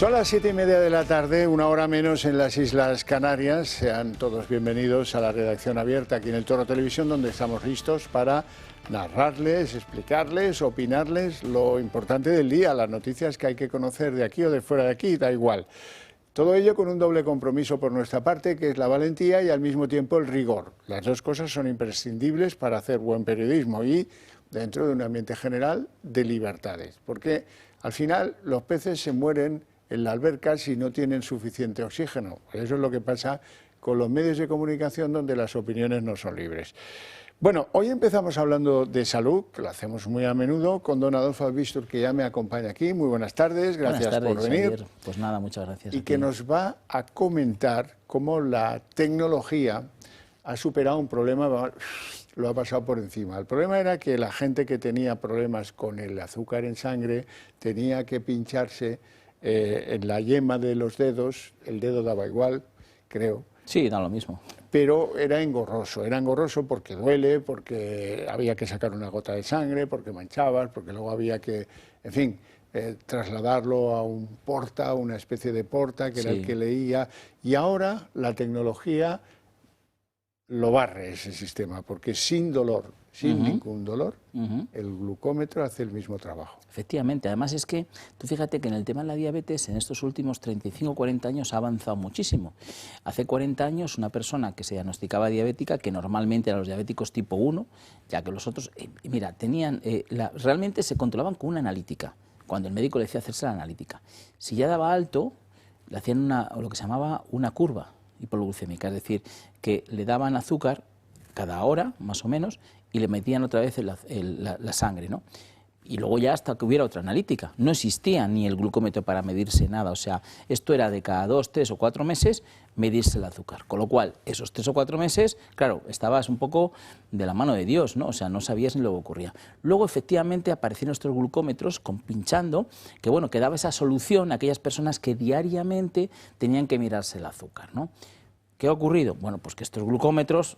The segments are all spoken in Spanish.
Son las 7:30 de la tarde, una hora menos en las Islas Canarias. Sean todos bienvenidos a la redacción abierta aquí en El Toro Televisión, donde estamos listos para narrarles, explicarles, opinarles lo importante del día, las noticias que hay que conocer de aquí o de fuera de aquí, da igual. Todo ello con un doble compromiso por nuestra parte, que es la valentía y al mismo tiempo el rigor. Las dos cosas son imprescindibles para hacer buen periodismo y dentro de un ambiente general de libertades. Porque al final los peces se mueren en la alberca si no tienen suficiente oxígeno. Eso es lo que pasa con los medios de comunicación donde las opiniones no son libres. Bueno, hoy empezamos hablando de salud, que lo hacemos muy a menudo, con don Adolfo Albistur, que ya me acompaña aquí. Muy buenas tardes, gracias por venir. Javier. Pues nada, muchas gracias. Y que nos va a comentar cómo la tecnología ha superado un problema, lo ha pasado por encima. El problema era que la gente que tenía problemas con el azúcar en sangre tenía que pincharse en la yema de los dedos, el dedo daba igual, creo. Sí, da lo mismo. Pero era engorroso porque duele, porque había que sacar una gota de sangre, porque manchabas, porque luego había que, en fin, trasladarlo a un porta, una especie de porta, que era el que leía. Y ahora la tecnología lo barre ese sistema, porque sin dolor, sin ningún dolor, el glucómetro hace el mismo trabajo. Efectivamente, además es que, tú fíjate que en el tema de la diabetes, en estos últimos 35 o 40 años ha avanzado muchísimo. Hace 40 años una persona que se diagnosticaba diabética, que normalmente eran los diabéticos tipo 1, ya que los otros, mira, tenían, realmente se controlaban con una analítica, cuando el médico le decía hacerse la analítica. Si ya daba alto, le hacían lo que se llamaba una curva hipoglucémica, es decir, que le daban azúcar cada hora, más o menos, y le metían otra vez la sangre, ¿no? Y luego ya hasta que hubiera otra analítica. No existía ni el glucómetro para medirse nada, o sea, esto era de cada 2, 3 o 4 meses medirse el azúcar. Con lo cual, esos 3 o 4 meses, claro, estabas un poco de la mano de Dios, ¿no? O sea, no sabías ni lo que ocurría. Luego, efectivamente, aparecieron estos glucómetros con pinchando, que bueno, que daba esa solución a aquellas personas que diariamente tenían que mirarse el azúcar, ¿no? ¿Qué ha ocurrido? Bueno, pues que estos glucómetros,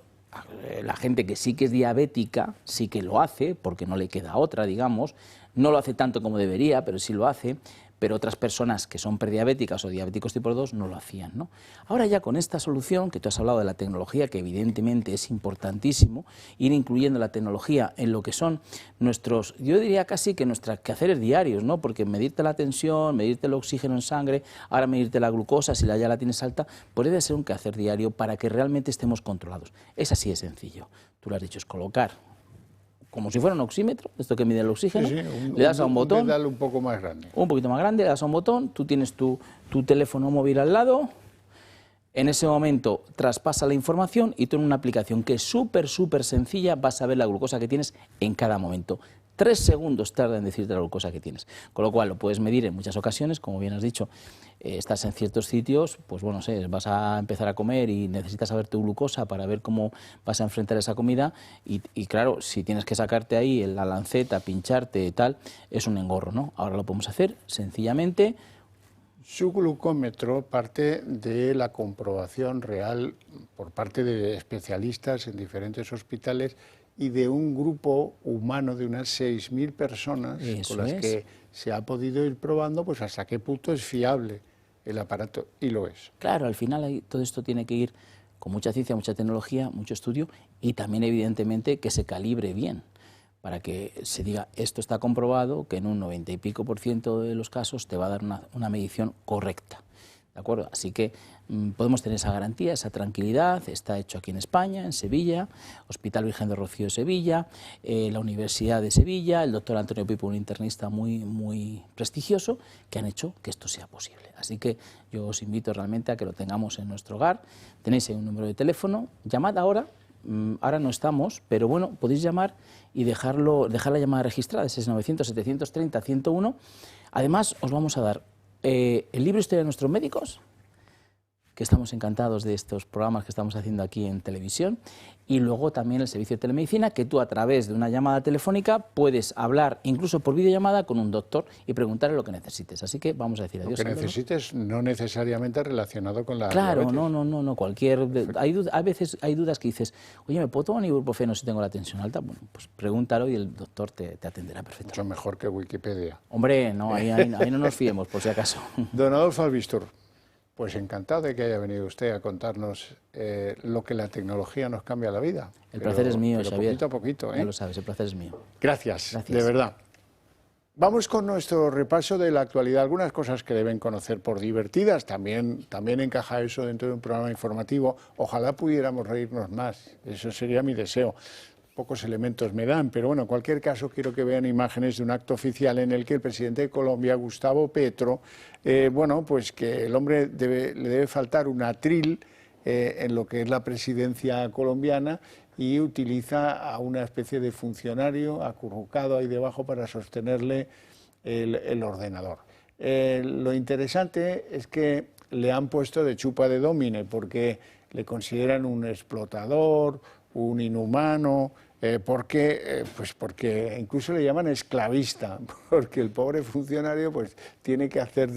la gente que sí que es diabética, sí que lo hace, porque no le queda otra, digamos, no lo hace tanto como debería, pero sí lo hace, pero otras personas que son prediabéticas o diabéticos tipo 2 no lo hacían, ¿no? Ahora ya con esta solución, que tú has hablado de la tecnología, que evidentemente es importantísimo, ir incluyendo la tecnología en lo que son nuestros, yo diría casi que nuestros quehaceres diarios, ¿no? Porque medirte la tensión, medirte el oxígeno en sangre, ahora medirte la glucosa, si ya la tienes alta, pues debe ser un quehacer diario para que realmente estemos controlados. Es así de sencillo. Tú lo has dicho, es colocar como si fuera un oxímetro, esto que mide el oxígeno, le das a un botón, un pedal un poco más grande. Un poquito más grande, le das a un botón, tú tienes tu teléfono móvil al lado, en ese momento traspasa la información y tú en una aplicación que es súper sencilla vas a ver la glucosa que tienes en cada momento. 3 segundos tarda en decirte la glucosa que tienes, con lo cual lo puedes medir en muchas ocasiones, como bien has dicho, estás en ciertos sitios, pues bueno, sé, vas a empezar a comer y necesitas saber tu glucosa para ver cómo vas a enfrentar esa comida y claro, si tienes que sacarte ahí la lanceta, pincharte y tal, es un engorro, ¿no? Ahora lo podemos hacer sencillamente. Su glucómetro parte de la comprobación real por parte de especialistas en diferentes hospitales y de un grupo humano de unas 6.000 personas con las que se ha podido ir probando pues hasta qué punto es fiable el aparato, y lo es. Claro, al final todo esto tiene que ir con mucha ciencia, mucha tecnología, mucho estudio y también evidentemente que se calibre bien, para que se diga esto está comprobado, que en un 90 y pico % de los casos te va a dar una medición correcta. ¿De acuerdo? Así que podemos tener esa garantía, esa tranquilidad. Está hecho aquí en España, en Sevilla, Hospital Virgen de Rocío de Sevilla, la Universidad de Sevilla, el doctor Antonio Pipo, un internista muy prestigioso, que han hecho que esto sea posible. Así que yo os invito realmente a que lo tengamos en nuestro hogar. Tenéis ahí un número de teléfono, llamad ahora. Ahora no estamos, pero bueno, podéis llamar y dejar la llamada registrada, ese es 900-730-101. Además, os vamos a dar el libro Historia de nuestros médicos, que estamos encantados de estos programas que estamos haciendo aquí en televisión, y luego también el servicio de telemedicina, que tú a través de una llamada telefónica puedes hablar, incluso por videollamada, con un doctor y preguntarle lo que necesites. Así que vamos a decir adiós. Lo que necesites, no necesariamente relacionado con la Claro, diabetes. no, cualquier... a veces hay dudas que dices, oye, ¿me puedo tomar un ibuprofeno si tengo la tensión alta? Bueno, pues pregúntalo y el doctor te atenderá perfectamente. Mucho mejor que Wikipedia. Hombre, no, ahí no nos fiemos, por si acaso. Don Adolfo Albistur, pues encantado de que haya venido usted a contarnos lo que la tecnología nos cambia la vida. El placer es mío, pero Xavier. poquito a poquito, ¿eh? Ya lo sabes, el placer es mío. Gracias, de verdad. Vamos con nuestro repaso de la actualidad. Algunas cosas que deben conocer por divertidas. También encaja eso dentro de un programa informativo. Ojalá pudiéramos reírnos más. Eso sería mi deseo. Pocos elementos me dan, pero bueno, en cualquier caso quiero que vean imágenes de un acto oficial en el que el presidente de Colombia, Gustavo Petro, bueno, pues que el hombre le debe faltar un atril en lo que es la presidencia colombiana, y utiliza a una especie de funcionario acurrucado ahí debajo para sostenerle el ordenador. Lo interesante es que le han puesto de chupa de domine porque le consideran un explotador, un inhumano, pues porque incluso le llaman esclavista, porque el pobre funcionario pues tiene que hacer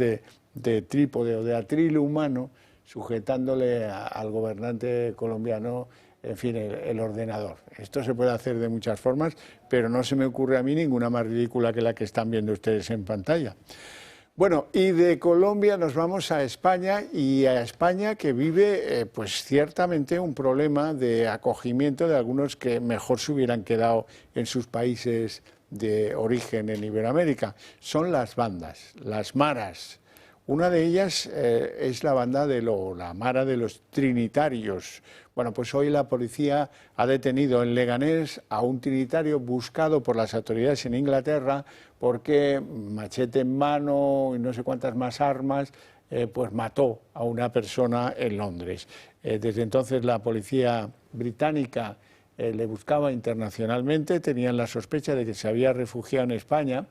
de trípode o de atril humano, sujetándole al gobernante colombiano, en fin, el ordenador. Esto se puede hacer de muchas formas, pero no se me ocurre a mí ninguna más ridícula que la que están viendo ustedes en pantalla. Bueno, y de Colombia nos vamos a España, y a España que vive pues ciertamente un problema de acogimiento de algunos que mejor se hubieran quedado en sus países de origen en Iberoamérica. Son las bandas, las maras. Una de ellas es la banda la mara de los trinitarios. Bueno, pues hoy la policía ha detenido en Leganés a un trinitario buscado por las autoridades en Inglaterra porque, machete en mano y no sé cuántas más armas, pues mató a una persona en Londres. Desde entonces la policía británica le buscaba internacionalmente, tenían la sospecha de que se había refugiado en España.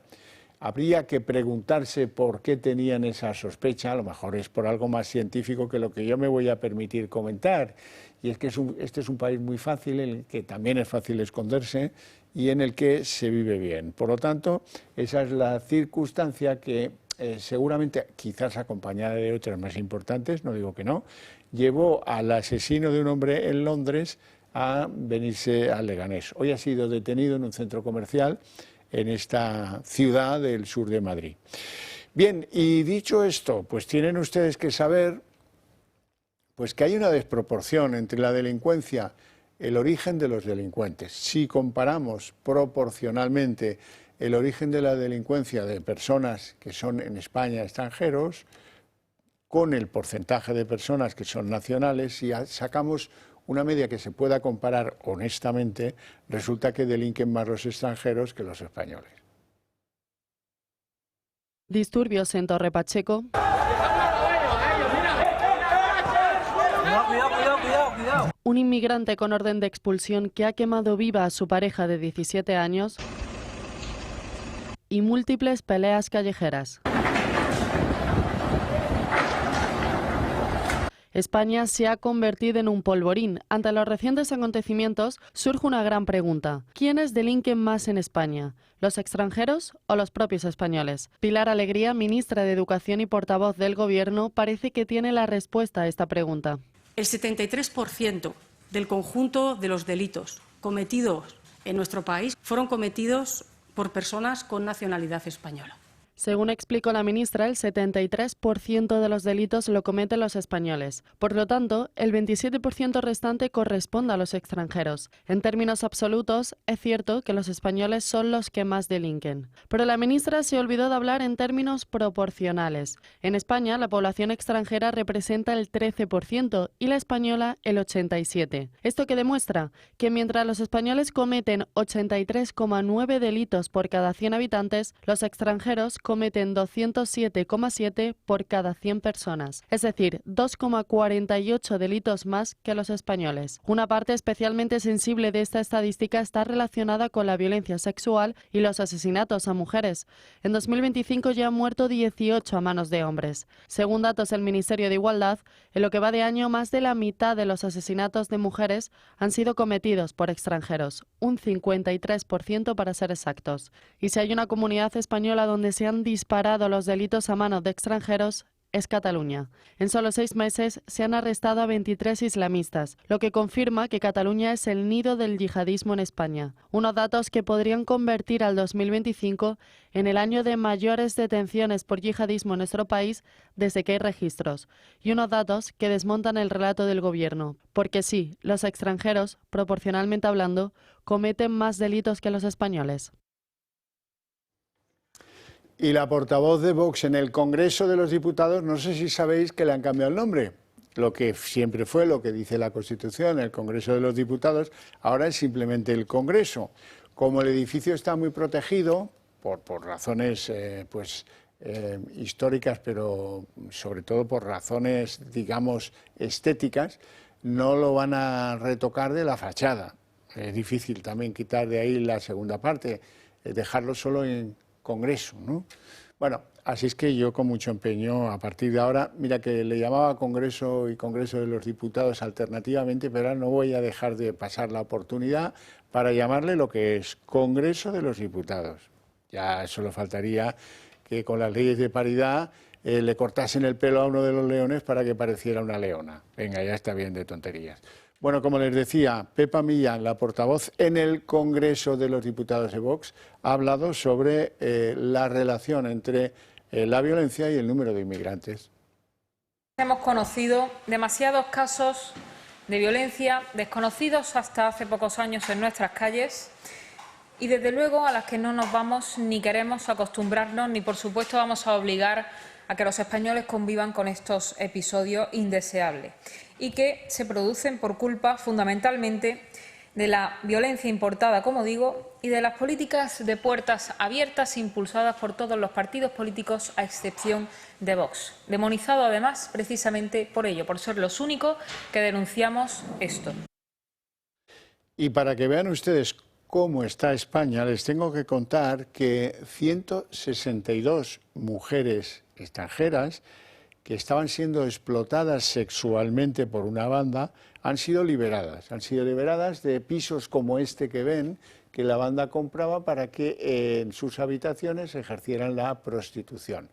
Habría que preguntarse por qué tenían esa sospecha, a lo mejor es por algo más científico que lo que yo me voy a permitir comentar, y es que este es un país muy fácil, en el que también es fácil esconderse y en el que se vive bien. Por lo tanto, esa es la circunstancia que seguramente, quizás acompañada de otras más importantes, no digo que no, llevó al asesino de un hombre en Londres a venirse a Leganés. Hoy ha sido detenido en un centro comercial en esta ciudad del sur de Madrid. Bien, y dicho esto, pues tienen ustedes que saber pues que hay una desproporción entre la delincuencia, el origen de los delincuentes. Si comparamos proporcionalmente el origen de la delincuencia de personas que son en España extranjeros con el porcentaje de personas que son nacionales, y sacamos una media que se pueda comparar honestamente, resulta que delinquen más los extranjeros que los españoles. Disturbios en Torre Pacheco. Cuidado. Un inmigrante con orden de expulsión que ha quemado viva a su pareja de 17 años. Y múltiples peleas callejeras. España se ha convertido en un polvorín. Ante los recientes acontecimientos surge una gran pregunta. ¿Quiénes delinquen más en España? ¿Los extranjeros o los propios españoles? Pilar Alegría, ministra de Educación y portavoz del Gobierno, parece que tiene la respuesta a esta pregunta. El 73% del conjunto de los delitos cometidos en nuestro país fueron cometidos por personas con nacionalidad española. Según explicó la ministra, el 73% de los delitos lo cometen los españoles. Por lo tanto, el 27% restante corresponde a los extranjeros. En términos absolutos, es cierto que los españoles son los que más delinquen. Pero la ministra se olvidó de hablar en términos proporcionales. En España, la población extranjera representa el 13% y la española el 87%. ¿Esto qué demuestra? Que mientras los españoles cometen 83,9 delitos por cada 100 habitantes, los extranjeros cometen 207,7 por cada 100 personas, es decir, 2,48 delitos más que los españoles. Una parte especialmente sensible de esta estadística está relacionada con la violencia sexual y los asesinatos a mujeres. En 2025 ya han muerto 18 a manos de hombres. Según datos del Ministerio de Igualdad, en lo que va de año, más de la mitad de los asesinatos de mujeres han sido cometidos por extranjeros, un 53% para ser exactos. Y si hay una comunidad española donde se han disparado los delitos a manos de extranjeros, es Cataluña. En solo 6 meses se han arrestado a 23 islamistas, lo que confirma que Cataluña es el nido del yihadismo en España. Unos datos que podrían convertir al 2025 en el año de mayores detenciones por yihadismo en nuestro país desde que hay registros. Y unos datos que desmontan el relato del gobierno. Porque sí, los extranjeros, proporcionalmente hablando, cometen más delitos que los españoles. Y la portavoz de Vox en el Congreso de los Diputados, no sé si sabéis que le han cambiado el nombre. Lo que siempre fue, lo que dice la Constitución, el Congreso de los Diputados, ahora es simplemente el Congreso. Como el edificio está muy protegido, por razones históricas, pero sobre todo por razones, digamos, estéticas, no lo van a retocar de la fachada. Es difícil también quitar de ahí la segunda parte, dejarlo solo en Congreso, ¿no? Bueno, así es que yo con mucho empeño, a partir de ahora, mira que le llamaba Congreso y Congreso de los Diputados alternativamente, pero ahora no voy a dejar de pasar la oportunidad para llamarle lo que es Congreso de los Diputados. Ya solo faltaría que con las leyes de paridad le cortasen el pelo a uno de los leones para que pareciera una leona. Venga, ya está bien de tonterías. Bueno, como les decía, Pepa Millán, la portavoz en el Congreso de los Diputados de Vox, ha hablado sobre la relación entre la violencia y el número de inmigrantes. Hemos conocido demasiados casos de violencia desconocidos hasta hace pocos años en nuestras calles y desde luego a las que no nos vamos ni queremos acostumbrarnos ni por supuesto vamos a obligar a que los españoles convivan con estos episodios indeseables y que se producen por culpa fundamentalmente de la violencia importada, como digo, y de las políticas de puertas abiertas impulsadas por todos los partidos políticos a excepción de Vox, demonizado además precisamente por ello, por ser los únicos que denunciamos esto. Y para que vean ustedes cómo está España, les tengo que contar que 162 mujeres extranjeras que estaban siendo explotadas sexualmente por una banda han sido liberadas. Han sido liberadas de pisos como este que ven, que la banda compraba para que en sus habitaciones ejercieran la prostitución.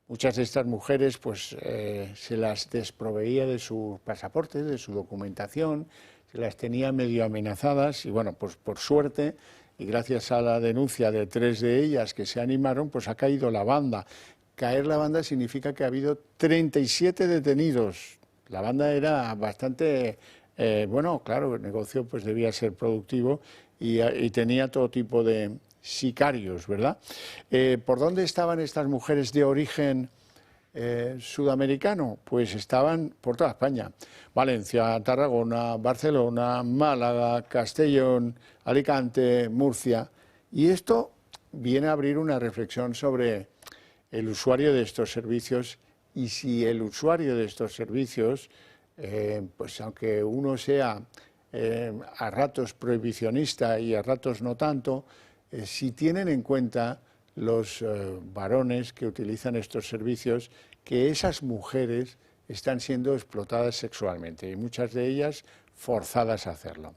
Muchas de estas mujeres pues, se las desproveía de sus pasaportes, de su documentación, se las tenía medio amenazadas y bueno, pues por suerte y gracias a la denuncia de 3 de ellas que se animaron, pues ha caído la banda. Caer la banda significa que ha habido 37 detenidos. La banda era bastante, bueno, claro, el negocio pues debía ser productivo y tenía todo tipo de sicarios, ¿verdad? ¿Por dónde estaban estas mujeres de origen sudamericano? Pues estaban por toda España. Valencia, Tarragona, Barcelona, Málaga, Castellón, Alicante, Murcia. Y esto viene a abrir una reflexión sobre el usuario de estos servicios y si el usuario de estos servicios, pues aunque uno sea a ratos prohibicionista y a ratos no tanto, si tienen en cuenta los varones que utilizan estos servicios, que esas mujeres están siendo explotadas sexualmente y muchas de ellas forzadas a hacerlo.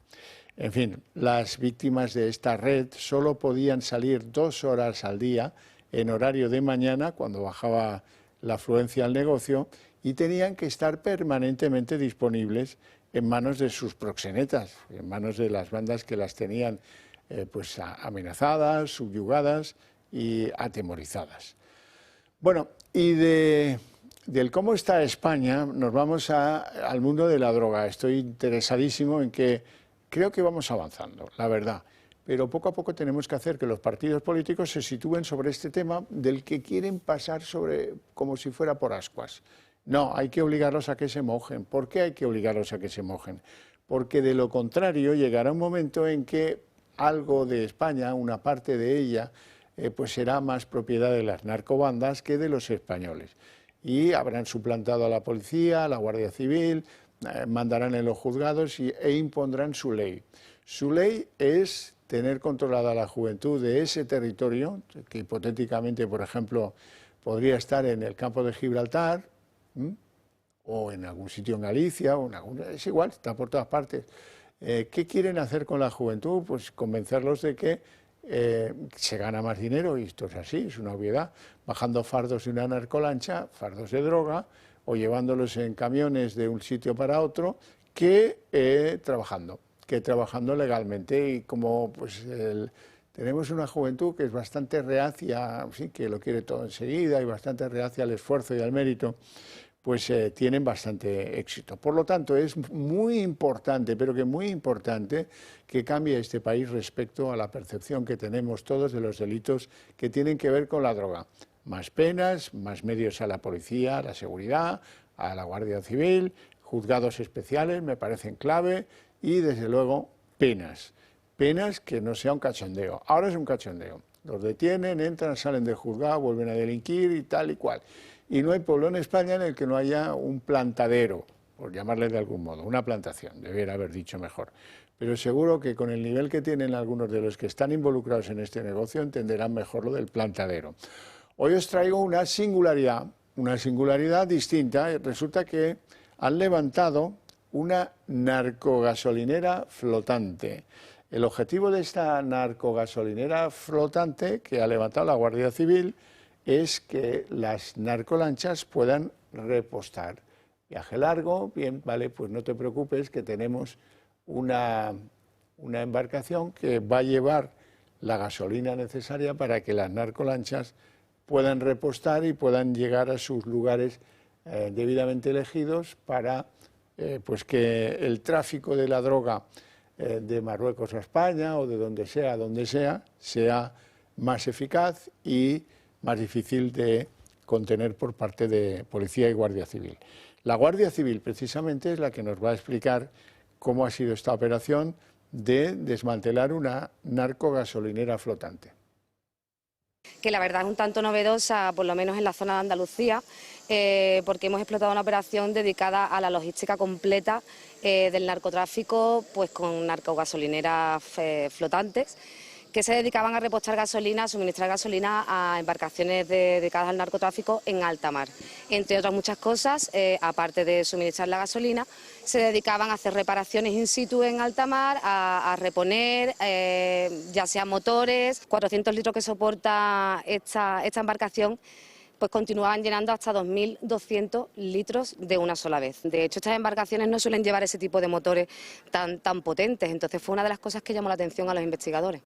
En fin, las víctimas de esta red solo podían salir 2 horas al día en horario de mañana, cuando bajaba la afluencia al negocio, y tenían que estar permanentemente disponibles en manos de sus proxenetas, en manos de las bandas que las tenían pues amenazadas, subyugadas y atemorizadas. Bueno, y del cómo está España nos vamos al mundo de la droga. Estoy interesadísimo en que creo que vamos avanzando, la verdad. Pero poco a poco tenemos que hacer que los partidos políticos se sitúen sobre este tema del que quieren pasar sobre como si fuera por ascuas. No, hay que obligarlos a que se mojen. ¿Por qué hay que obligarlos a que se mojen? Porque de lo contrario llegará un momento en que algo de España, una parte de ella, pues será más propiedad de las narcobandas que de los españoles. Y habrán suplantado a la policía, a la Guardia Civil, mandarán en los juzgados e impondrán su ley. Su ley es tener controlada la juventud de ese territorio, que hipotéticamente, por ejemplo, podría estar en el campo de Gibraltar, o en algún sitio en Galicia, es igual, está por todas partes. ¿Qué quieren hacer con la juventud? Pues convencerlos de que se gana más dinero, y esto es así, es una obviedad, bajando fardos de una narcolancha, fardos de droga, o llevándolos en camiones de un sitio para otro, que trabajando legalmente. Y como pues tenemos una juventud que es bastante reacia, sí, que lo quiere todo enseguida, y bastante reacia al esfuerzo y al mérito, pues tienen bastante éxito. Por lo tanto, es muy importante, pero que muy importante, que cambie este país respecto a la percepción que tenemos todos de los delitos que tienen que ver con la droga. Más penas, más medios a la policía, a la seguridad, a la Guardia Civil, juzgados especiales me parecen clave, y desde luego penas. Penas que no sea un cachondeo. Ahora es un cachondeo. Los detienen, entran, salen del juzgado, vuelven a delinquir y tal y cual. Y no hay pueblo en España en el que no haya un plantadero, por llamarle de algún modo, una plantación, debería haber dicho mejor. Pero seguro que con el nivel que tienen algunos de los que están involucrados en este negocio entenderán mejor lo del plantadero. Hoy os traigo una singularidad distinta. Resulta que han levantado una narcogasolinera flotante. El objetivo de esta narcogasolinera flotante que ha levantado la Guardia Civil es que las narcolanchas puedan repostar. Viaje largo, bien, vale, pues no te preocupes, que tenemos una embarcación que va a llevar la gasolina necesaria para que las narcolanchas puedan repostar y puedan llegar a sus lugares debidamente elegidos para pues que el tráfico de la droga de Marruecos a España o de donde sea, sea más eficaz y más difícil de contener por parte de Policía y Guardia Civil. La Guardia Civil precisamente es la que nos va a explicar cómo ha sido esta operación de desmantelar una narcogasolinera flotante. Que la verdad es un tanto novedosa, por lo menos en la zona de Andalucía, porque hemos explotado una operación dedicada a la logística completa del narcotráfico, pues con narcogasolineras flotantes, que se dedicaban a repostar gasolina, a suministrar gasolina a embarcaciones dedicadas al narcotráfico en alta mar. Entre otras muchas cosas, aparte de suministrar la gasolina, se dedicaban a hacer reparaciones in situ en alta mar, a reponer, ya sean motores. 400 litros que soporta esta embarcación, pues continuaban llenando hasta 2.200 litros de una sola vez. De hecho, estas embarcaciones no suelen llevar ese tipo de motores tan potentes, entonces fue una de las cosas que llamó la atención a los investigadores.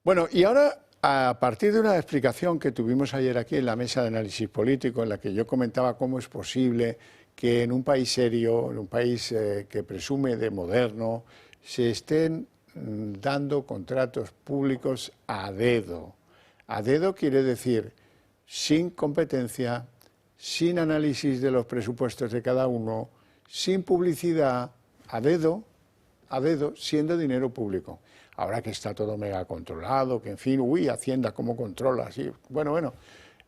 Bueno, y ahora, a partir de una explicación que tuvimos ayer aquí en la mesa de análisis político, en la que yo comentaba cómo es posible que en un país serio, en un país que presume de moderno, se estén dando contratos públicos a dedo. A dedo quiere decir sin competencia, sin análisis de los presupuestos de cada uno, sin publicidad, a dedo, siendo dinero público. Ahora que está todo mega controlado, que en fin, Hacienda, ¿cómo controla? Sí, bueno,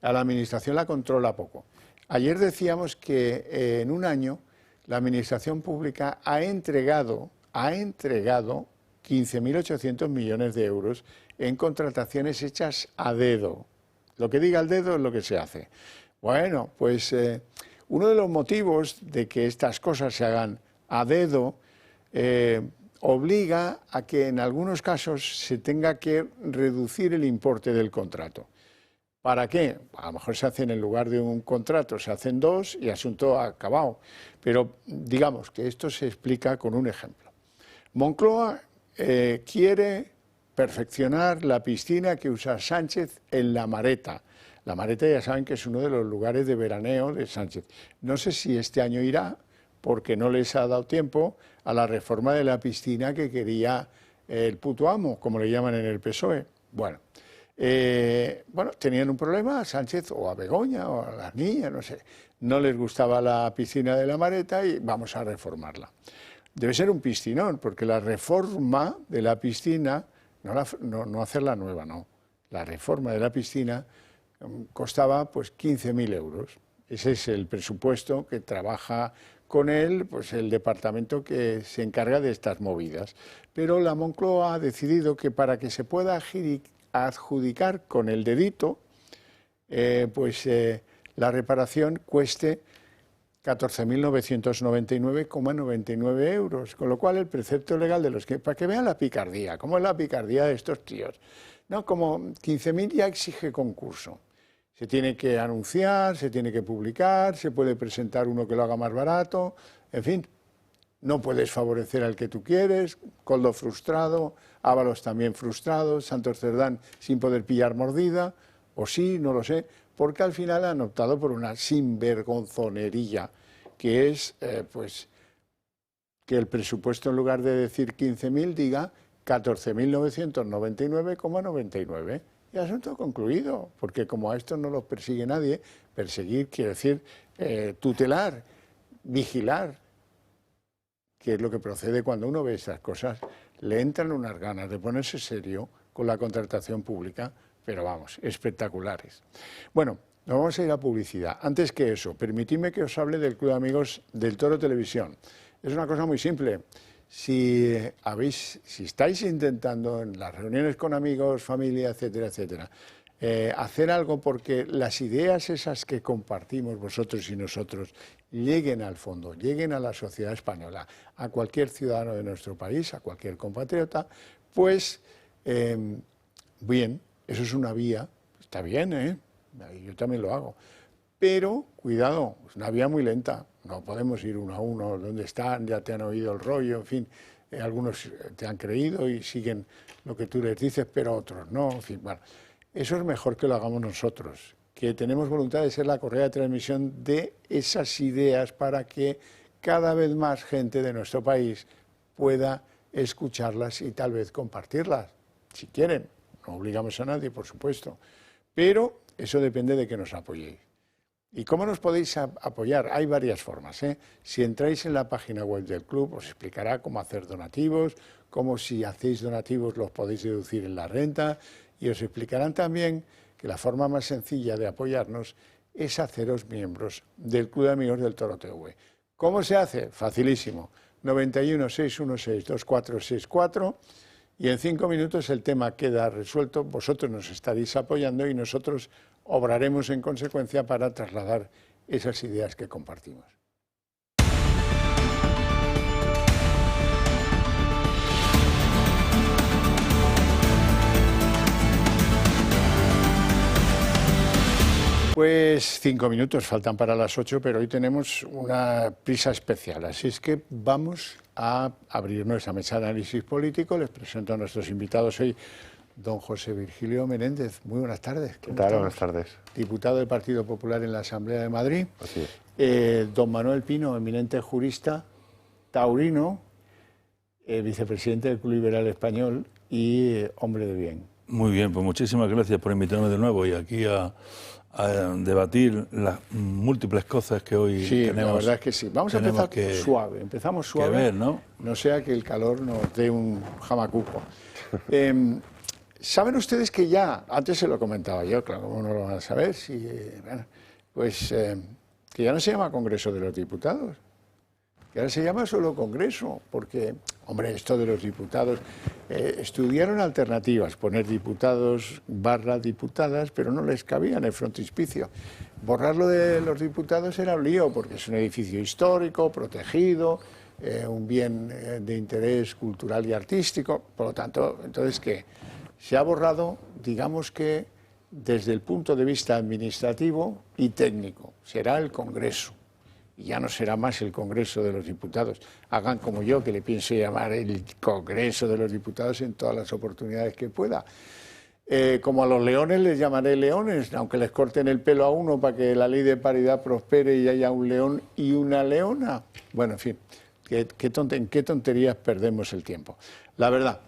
a la Administración la controla poco. Ayer decíamos que en un año la Administración Pública ha entregado 15.800 millones de euros en contrataciones hechas a dedo. Lo que diga el dedo es lo que se hace. Bueno, pues uno de los motivos de que estas cosas se hagan a dedo obliga a que en algunos casos se tenga que reducir el importe del contrato. ¿Para qué? A lo mejor se hacen en lugar de un contrato, se hacen dos y asunto acabado. Pero digamos que esto se explica con un ejemplo. Moncloa quiere perfeccionar la piscina que usa Sánchez en La Mareta. La Mareta ya saben que es uno de los lugares de veraneo de Sánchez. No sé si este año irá, porque no les ha dado tiempo a la reforma de la piscina que quería el puto amo, como le llaman en el PSOE. Bueno, tenían un problema a Sánchez o a Begoña o a las niñas, no sé. No les gustaba la piscina de La Mareta y vamos a reformarla. Debe ser un piscinón, porque la reforma de la piscina, no hacerla nueva, no. la reforma de la piscina, costaba pues 15.000 euros. Ese es el presupuesto que trabaja con él pues el departamento que se encarga de estas movidas. Pero la Moncloa ha decidido que para que se pueda adjudicar con el dedito, la reparación cueste 14.999,99 euros, con lo cual el precepto legal de los que, para que vean la picardía, cómo es la picardía de estos tíos, ¿no? Como 15.000 ya exige concurso. Se tiene que anunciar, se tiene que publicar, se puede presentar uno que lo haga más barato, en fin, no puedes favorecer al que tú quieres, Coldo frustrado, Ábalos también frustrado, Santos Cerdán sin poder pillar mordida, o sí, no lo sé, porque al final han optado por una sinvergonzonería, que es que el presupuesto en lugar de decir 15.000 diga 14.999,99. Y asunto concluido, porque como a estos no los persigue nadie, perseguir quiere decir tutelar, vigilar, que es lo que procede cuando uno ve esas cosas, le entran unas ganas de ponerse serio con la contratación pública, pero vamos, espectaculares. Bueno, nos vamos a ir a publicidad. Antes que eso, permitidme que os hable del Club de Amigos del Toro Televisión. Es una cosa muy simple. Si estáis intentando en las reuniones con amigos, familia, etcétera, etcétera, hacer algo porque las ideas esas que compartimos vosotros y nosotros lleguen al fondo, lleguen a la sociedad española, a cualquier ciudadano de nuestro país, a cualquier compatriota, pues bien, eso es una vía, está bien, yo también lo hago, pero cuidado, es una vía muy lenta. No podemos ir uno a uno, ¿dónde están? Ya te han oído el rollo, en fin, algunos te han creído y siguen lo que tú les dices, pero otros no, en fin, bueno, eso es mejor que lo hagamos nosotros, que tenemos voluntad de ser la correa de transmisión de esas ideas para que cada vez más gente de nuestro país pueda escucharlas y tal vez compartirlas, si quieren, no obligamos a nadie, por supuesto, pero eso depende de que nos apoyéis. ¿Y cómo nos podéis apoyar? Hay varias formas, ¿eh? Si entráis en la página web del club os explicará cómo hacer donativos, cómo si hacéis donativos los podéis deducir en la renta y os explicarán también que la forma más sencilla de apoyarnos es haceros miembros del Club de Amigos del Toro TV. ¿Cómo se hace? Facilísimo. 91 616 2464 y en 5 minutos el tema queda resuelto, vosotros nos estaréis apoyando y nosotros obraremos en consecuencia para trasladar esas ideas que compartimos. Pues 5 minutos faltan para las 8, pero hoy tenemos una prisa especial, así es que vamos a abrir nuestra mesa de análisis político. Les presento a nuestros invitados hoy. Don José Virgilio Menéndez, muy buenas tardes. ¿Qué tal? Buenas tardes. Diputado del Partido Popular en la Asamblea de Madrid. Así es. Don Manuel Pino, eminente jurista, taurino, vicepresidente del Club Liberal Español y hombre de bien. Muy bien, pues muchísimas gracias por invitarme de nuevo y aquí a debatir las múltiples cosas que hoy sí, tenemos. La verdad es que sí. Vamos a empezar suave. Empezamos suave. Que ver, ¿no? No sea que el calor nos dé un jamacuco. ¿Saben ustedes que ya, antes se lo comentaba yo, claro, ¿cómo no lo van a saber? Si, que ya no se llama Congreso de los Diputados, que ahora se llama solo Congreso, porque, hombre, esto de los diputados, estudiaron alternativas, poner diputados / diputadas, pero no les cabía en el frontispicio. Borrarlo de los diputados era un lío, porque es un edificio histórico, protegido, un bien de interés cultural y artístico, por lo tanto, entonces, ¿qué? Se ha borrado, digamos que desde el punto de vista administrativo y técnico, será el Congreso. Y ya no será más el Congreso de los Diputados. Hagan como yo, que le pienso llamar el Congreso de los Diputados en todas las oportunidades que pueda. Como a los leones les llamaré leones, aunque les corten el pelo a uno para que la ley de paridad prospere y haya un león y una leona. Bueno, en fin, ¿en qué tonterías perdemos el tiempo? La verdad.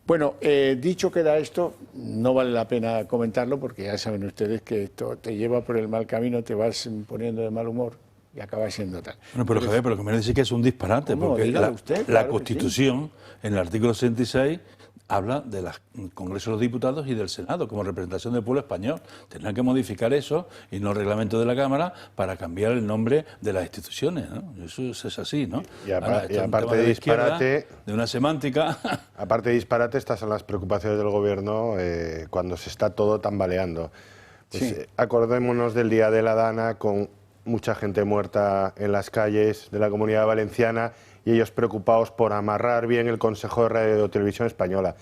Bueno, dicho queda esto, no vale la pena comentarlo porque ya saben ustedes que esto te lleva por el mal camino, te vas poniendo de mal humor y acaba siendo tal. Bueno, pero Javier, pero lo que me dice que es un disparate, porque usted, la Constitución, en el artículo 66, habla del Congreso de los Diputados y del Senado como representación del pueblo español. Tendrán que modificar eso y no el reglamento de la Cámara para cambiar el nombre de las instituciones, ¿no? Eso es así, ¿no? Y Ahora, aparte de disparate, de una semántica. Aparte de disparate, estas son las preocupaciones del Gobierno cuando se está todo tambaleando. Pues, Sí. Acordémonos del Día de la Dana, con mucha gente muerta en las calles de la Comunidad Valenciana y ellos preocupados por amarrar bien el Consejo de Radio y Televisión Española.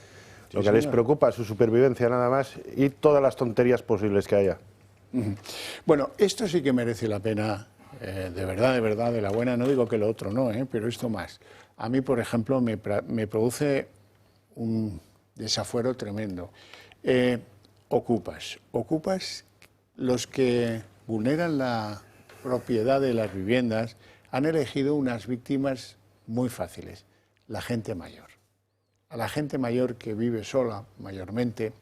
Lo que les señor. preocupa es su supervivencia nada más y todas las tonterías posibles que haya. Bueno, esto sí que merece la pena, de verdad, de la buena. No digo que lo otro no, pero esto más. A mí, por ejemplo, me produce un desafuero tremendo. Ocupas, los que vulneran la propiedad de las viviendas han elegido unas víctimas muy fáciles, la gente mayor. A la gente mayor que vive sola, mayormente,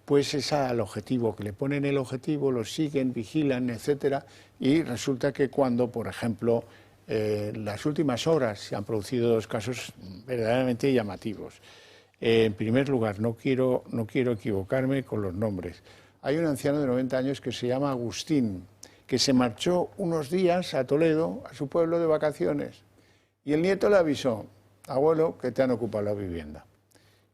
pues es al objetivo, que le ponen el objetivo, lo siguen, vigilan, etcétera, y resulta que cuando, por ejemplo, en las últimas horas se han producido 2 casos verdaderamente llamativos. En primer lugar, no quiero equivocarme con los nombres. Hay un anciano de 90 años que se llama Agustín, que se marchó unos días a Toledo, a su pueblo de vacaciones, y el nieto le avisó: abuelo, que te han ocupado la vivienda.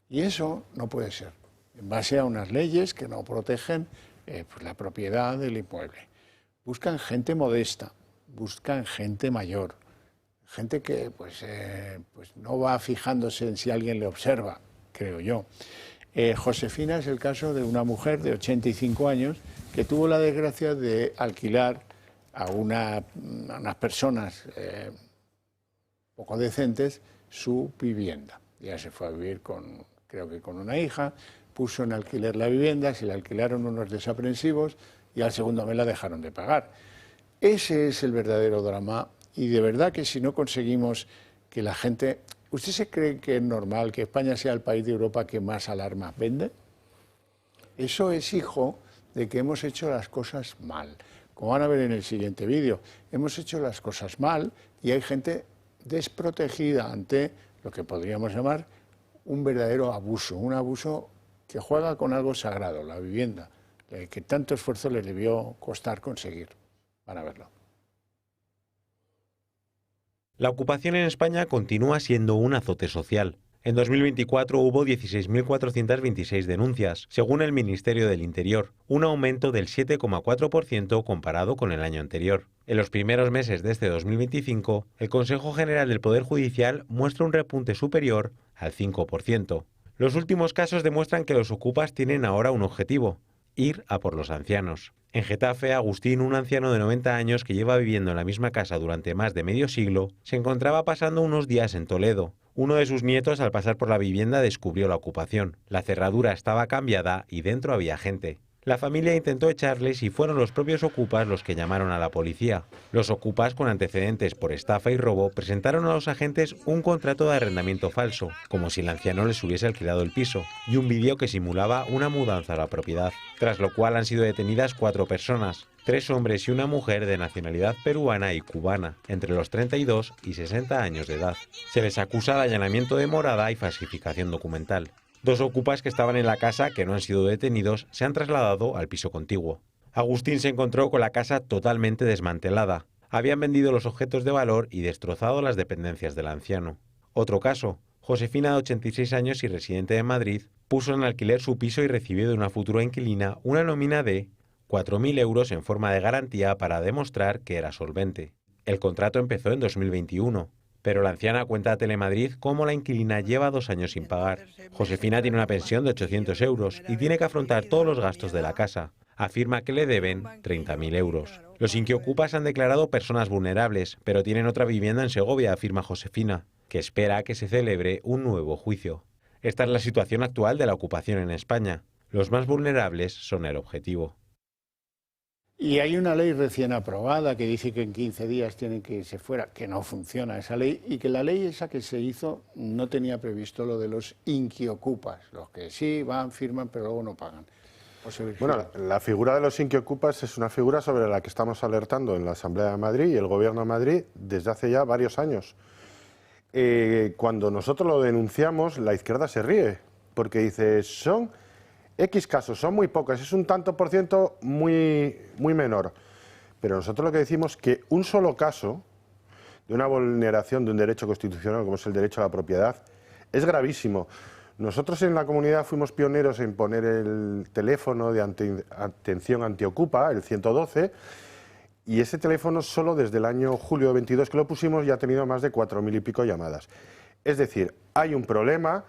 Y eso no puede ser, en base a unas leyes que no protegen pues la propiedad del inmueble. Buscan gente modesta, buscan gente mayor, gente que pues no va fijándose en si alguien le observa, creo yo. Josefina es el caso de una mujer de 85 años que tuvo la desgracia de alquilar a unas personas poco decentes su vivienda. Ya se fue a vivir creo que con una hija, puso en alquiler la vivienda, se la alquilaron unos desaprensivos y al segundo mes la dejaron de pagar. Ese es el verdadero drama, y de verdad que si no conseguimos que la gente... ¿Usted se cree que es normal que España sea el país de Europa que más alarmas vende? Eso es hijo de que hemos hecho las cosas mal. Como van a ver en el siguiente vídeo, hemos hecho las cosas mal y hay gente desprotegida ante lo que podríamos llamar un verdadero abuso, un abuso que juega con algo sagrado, la vivienda, que tanto esfuerzo les debió costar conseguir. Van a verlo. La ocupación en España continúa siendo un azote social. En 2024 hubo 16.426 denuncias, según el Ministerio del Interior, un aumento del 7,4% comparado con el año anterior. En los primeros meses de este 2025, el Consejo General del Poder Judicial muestra un repunte superior al 5%. Los últimos casos demuestran que los ocupas tienen ahora un objetivo: ir a por los ancianos. En Getafe, Agustín, un anciano de 90 años que lleva viviendo en la misma casa durante más de medio siglo, se encontraba pasando unos días en Toledo. Uno de sus nietos, al pasar por la vivienda, descubrió la ocupación. La cerradura estaba cambiada y dentro había gente. La familia intentó echarles y fueron los propios ocupas los que llamaron a la policía. Los ocupas, con antecedentes por estafa y robo, presentaron a los agentes un contrato de arrendamiento falso, como si el anciano les hubiese alquilado el piso, y un vídeo que simulaba una mudanza a la propiedad. Tras lo cual han sido detenidas 4 personas, 3 hombres y una mujer de nacionalidad peruana y cubana, entre los 32 y 60 años de edad. Se les acusa de allanamiento de morada y falsificación documental. 2 ocupas que estaban en la casa, que no han sido detenidos, se han trasladado al piso contiguo. Agustín se encontró con la casa totalmente desmantelada. Habían vendido los objetos de valor y destrozado las dependencias del anciano. Otro caso: Josefina, de 86 años y residente de Madrid, puso en alquiler su piso y recibió de una futura inquilina una nómina de 4.000 euros en forma de garantía para demostrar que era solvente. El contrato empezó en 2021. Pero la anciana cuenta a Telemadrid cómo la inquilina lleva 2 años sin pagar. Josefina tiene una pensión de 800 euros y tiene que afrontar todos los gastos de la casa. Afirma que le deben 30.000 euros. Los inquiocupas han declarado personas vulnerables, pero tienen otra vivienda en Segovia, afirma Josefina, que espera a que se celebre un nuevo juicio. Esta es la situación actual de la ocupación en España. Los más vulnerables son el objetivo. Y hay una ley recién aprobada que dice que en 15 días tienen que irse fuera, que no funciona esa ley, y que la ley esa que se hizo no tenía previsto lo de los inquiocupas, los que sí van, firman, pero luego no pagan. Bueno, la figura de los inquiocupas es una figura sobre la que estamos alertando en la Asamblea de Madrid y el Gobierno de Madrid desde hace ya varios años. Cuando nosotros lo denunciamos, la izquierda se ríe, porque dices, son X casos, son muy pocos, es un tanto por ciento muy menor. Pero nosotros lo que decimos es que un solo caso de una vulneración de un derecho constitucional, como es el derecho a la propiedad, es gravísimo. Nosotros en la comunidad fuimos pioneros en poner el teléfono de atención antiocupa, el 112, y ese teléfono solo desde el año julio de 22 que lo pusimos ya ha tenido más de 4.000 y pico llamadas. Es decir, hay un problema,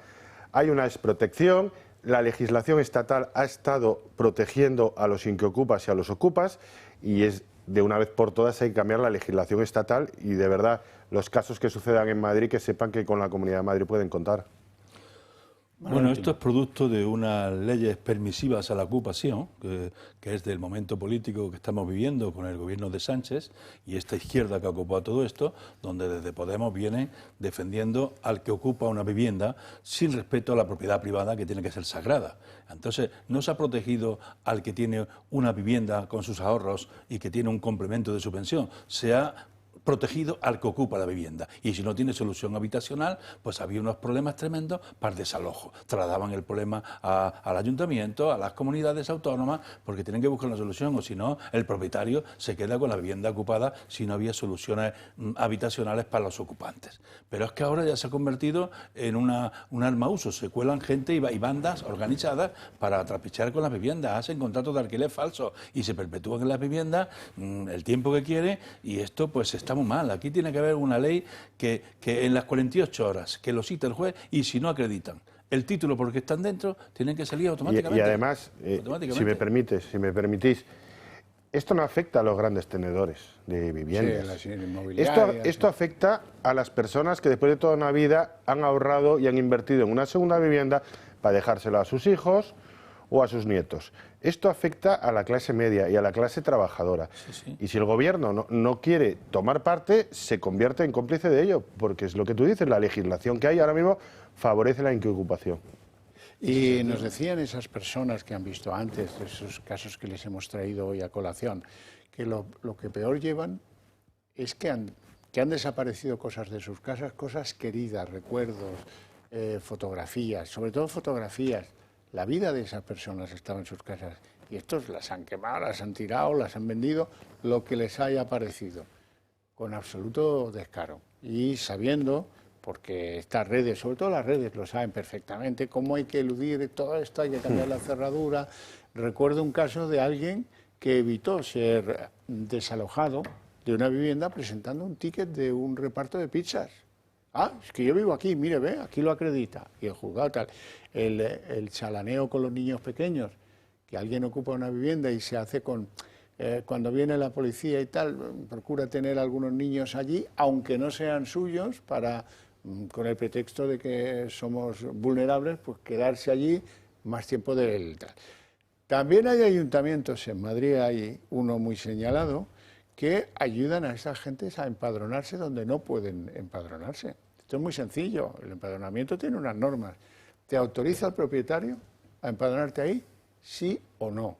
hay una desprotección, la legislación estatal ha estado protegiendo a los inquiocupas y a los ocupas, y es de una vez por todas hay que cambiar la legislación estatal y de verdad los casos que sucedan en Madrid que sepan que con la Comunidad de Madrid pueden contar. Bueno, esto es producto de unas leyes permisivas a la ocupación, que es del momento político que estamos viviendo con el gobierno de Sánchez y esta izquierda que ha ocupado todo esto, donde desde Podemos viene defendiendo al que ocupa una vivienda sin respeto a la propiedad privada, que tiene que ser sagrada. Entonces, no se ha protegido al que tiene una vivienda con sus ahorros y que tiene un complemento de su pensión, se ha protegido al que ocupa la vivienda. Y si no tiene solución habitacional, pues había unos problemas tremendos para el desalojo. Trasladaban el problema al ayuntamiento, a las comunidades autónomas, porque tienen que buscar una solución, o si no, el propietario se queda con la vivienda ocupada si no había soluciones habitacionales para los ocupantes. Pero es que ahora ya se ha convertido en un arma a uso. Se cuelan gente y bandas organizadas para trapichear con las viviendas, hacen contratos de alquiler falsos y se perpetúan en las viviendas el tiempo que quiere, y esto pues está muy mal. Aquí tiene que haber una ley que en las 48 horas que lo cite el juez, y si no acreditan el título porque están dentro, tienen que salir automáticamente. Y además, si me permitís, esto no afecta a los grandes tenedores de viviendas. Sí, Esto afecta a las personas que después de toda una vida han ahorrado y han invertido en una segunda vivienda para dejársela a sus hijos o a sus nietos. Esto afecta a la clase media y a la clase trabajadora. Sí. Y si el gobierno no quiere tomar parte, se convierte en cómplice de ello, porque es lo que tú dices, la legislación que hay ahora mismo favorece la inquiocupación. Y nos decían esas personas que han visto antes, esos casos que les hemos traído hoy a colación, que lo que peor llevan es que han desaparecido cosas de sus casas, cosas queridas, recuerdos, fotografías, sobre todo fotografías. La vida de esas personas estaba en sus casas y estos las han quemado, las han tirado, las han vendido, lo que les haya parecido, con absoluto descaro. Y sabiendo, porque estas redes, sobre todo las redes, lo saben perfectamente, cómo hay que eludir todo esto, hay que cambiar la cerradura. Recuerdo un caso de alguien que evitó ser desalojado de una vivienda presentando un ticket de un reparto de pizzas. Ah, es que yo vivo aquí, mire, ve, aquí lo acredita. Y el juzgado tal. El chalaneo con los niños pequeños, que alguien ocupa una vivienda y se hace con... cuando viene la policía y tal, procura tener algunos niños allí, aunque no sean suyos, para, con el pretexto de que somos vulnerables, pues quedarse allí más tiempo del tal. También hay ayuntamientos, en Madrid hay uno muy señalado, que ayudan a esas gentes a empadronarse donde no pueden empadronarse. Esto es muy sencillo, el empadronamiento tiene unas normas. ¿Te autoriza el propietario a empadronarte ahí? Sí o no.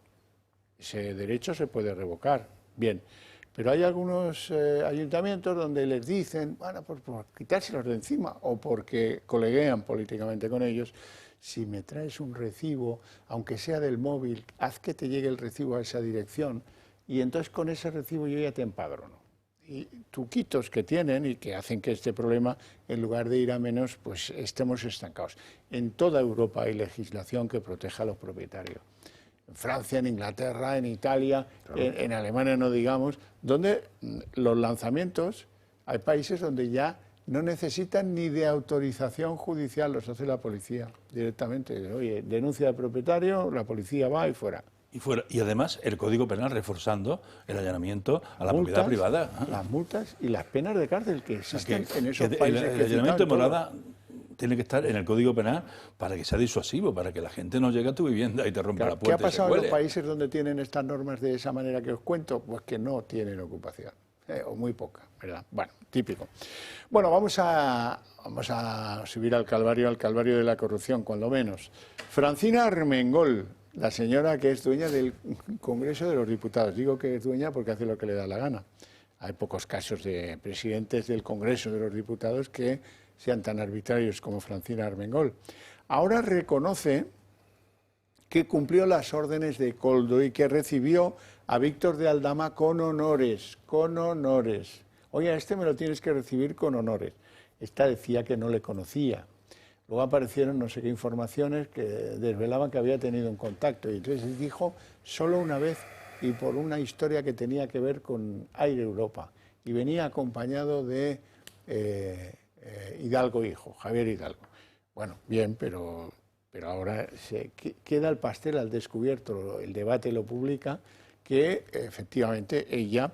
Ese derecho se puede revocar. Bien, pero hay algunos ayuntamientos donde les dicen, bueno, por quitárselos de encima o porque coleguean políticamente con ellos, si me traes un recibo, aunque sea del móvil, haz que te llegue el recibo a esa dirección, y entonces con ese recibo yo ya te empadrono. Y truquitos que tienen y que hacen que este problema, en lugar de ir a menos, pues estemos estancados. En toda Europa hay legislación que proteja a los propietarios. En Francia, en Inglaterra, en Italia, claro. en Alemania no digamos, donde los lanzamientos, hay países donde ya no necesitan ni de autorización judicial, los hace la policía directamente. Oye, denuncia al propietario, la policía va y fuera. Y además el Código Penal reforzando el allanamiento a la propiedad privada. Las multas y las penas de cárcel que existen en esos países. El allanamiento de morada tiene que estar en el Código Penal para que sea disuasivo, para que la gente no llegue a tu vivienda y te rompa la puerta. ¿Qué ha pasado en los países donde tienen estas normas de esa manera que os cuento? Pues que no tienen ocupación, o muy poca, ¿verdad? Bueno, típico. Bueno, vamos a subir al calvario de la corrupción, cuando menos. Francina Armengol, la señora que es dueña del Congreso de los Diputados. Digo que es dueña porque hace lo que le da la gana. Hay pocos casos de presidentes del Congreso de los Diputados que sean tan arbitrarios como Francina Armengol. ahora reconoce que cumplió las órdenes de Koldo y que recibió a Víctor de Aldama con honores, con honores. Oye, a este me lo tienes que recibir con honores. Esta decía que no le conocía. Luego aparecieron no sé qué informaciones que desvelaban que había tenido un contacto y entonces dijo solo una vez y por una historia que tenía que ver con Air Europa y venía acompañado de Hidalgo hijo, Javier Hidalgo. Bueno, bien, pero ahora queda el pastel al descubierto, el debate lo publica, que efectivamente ella...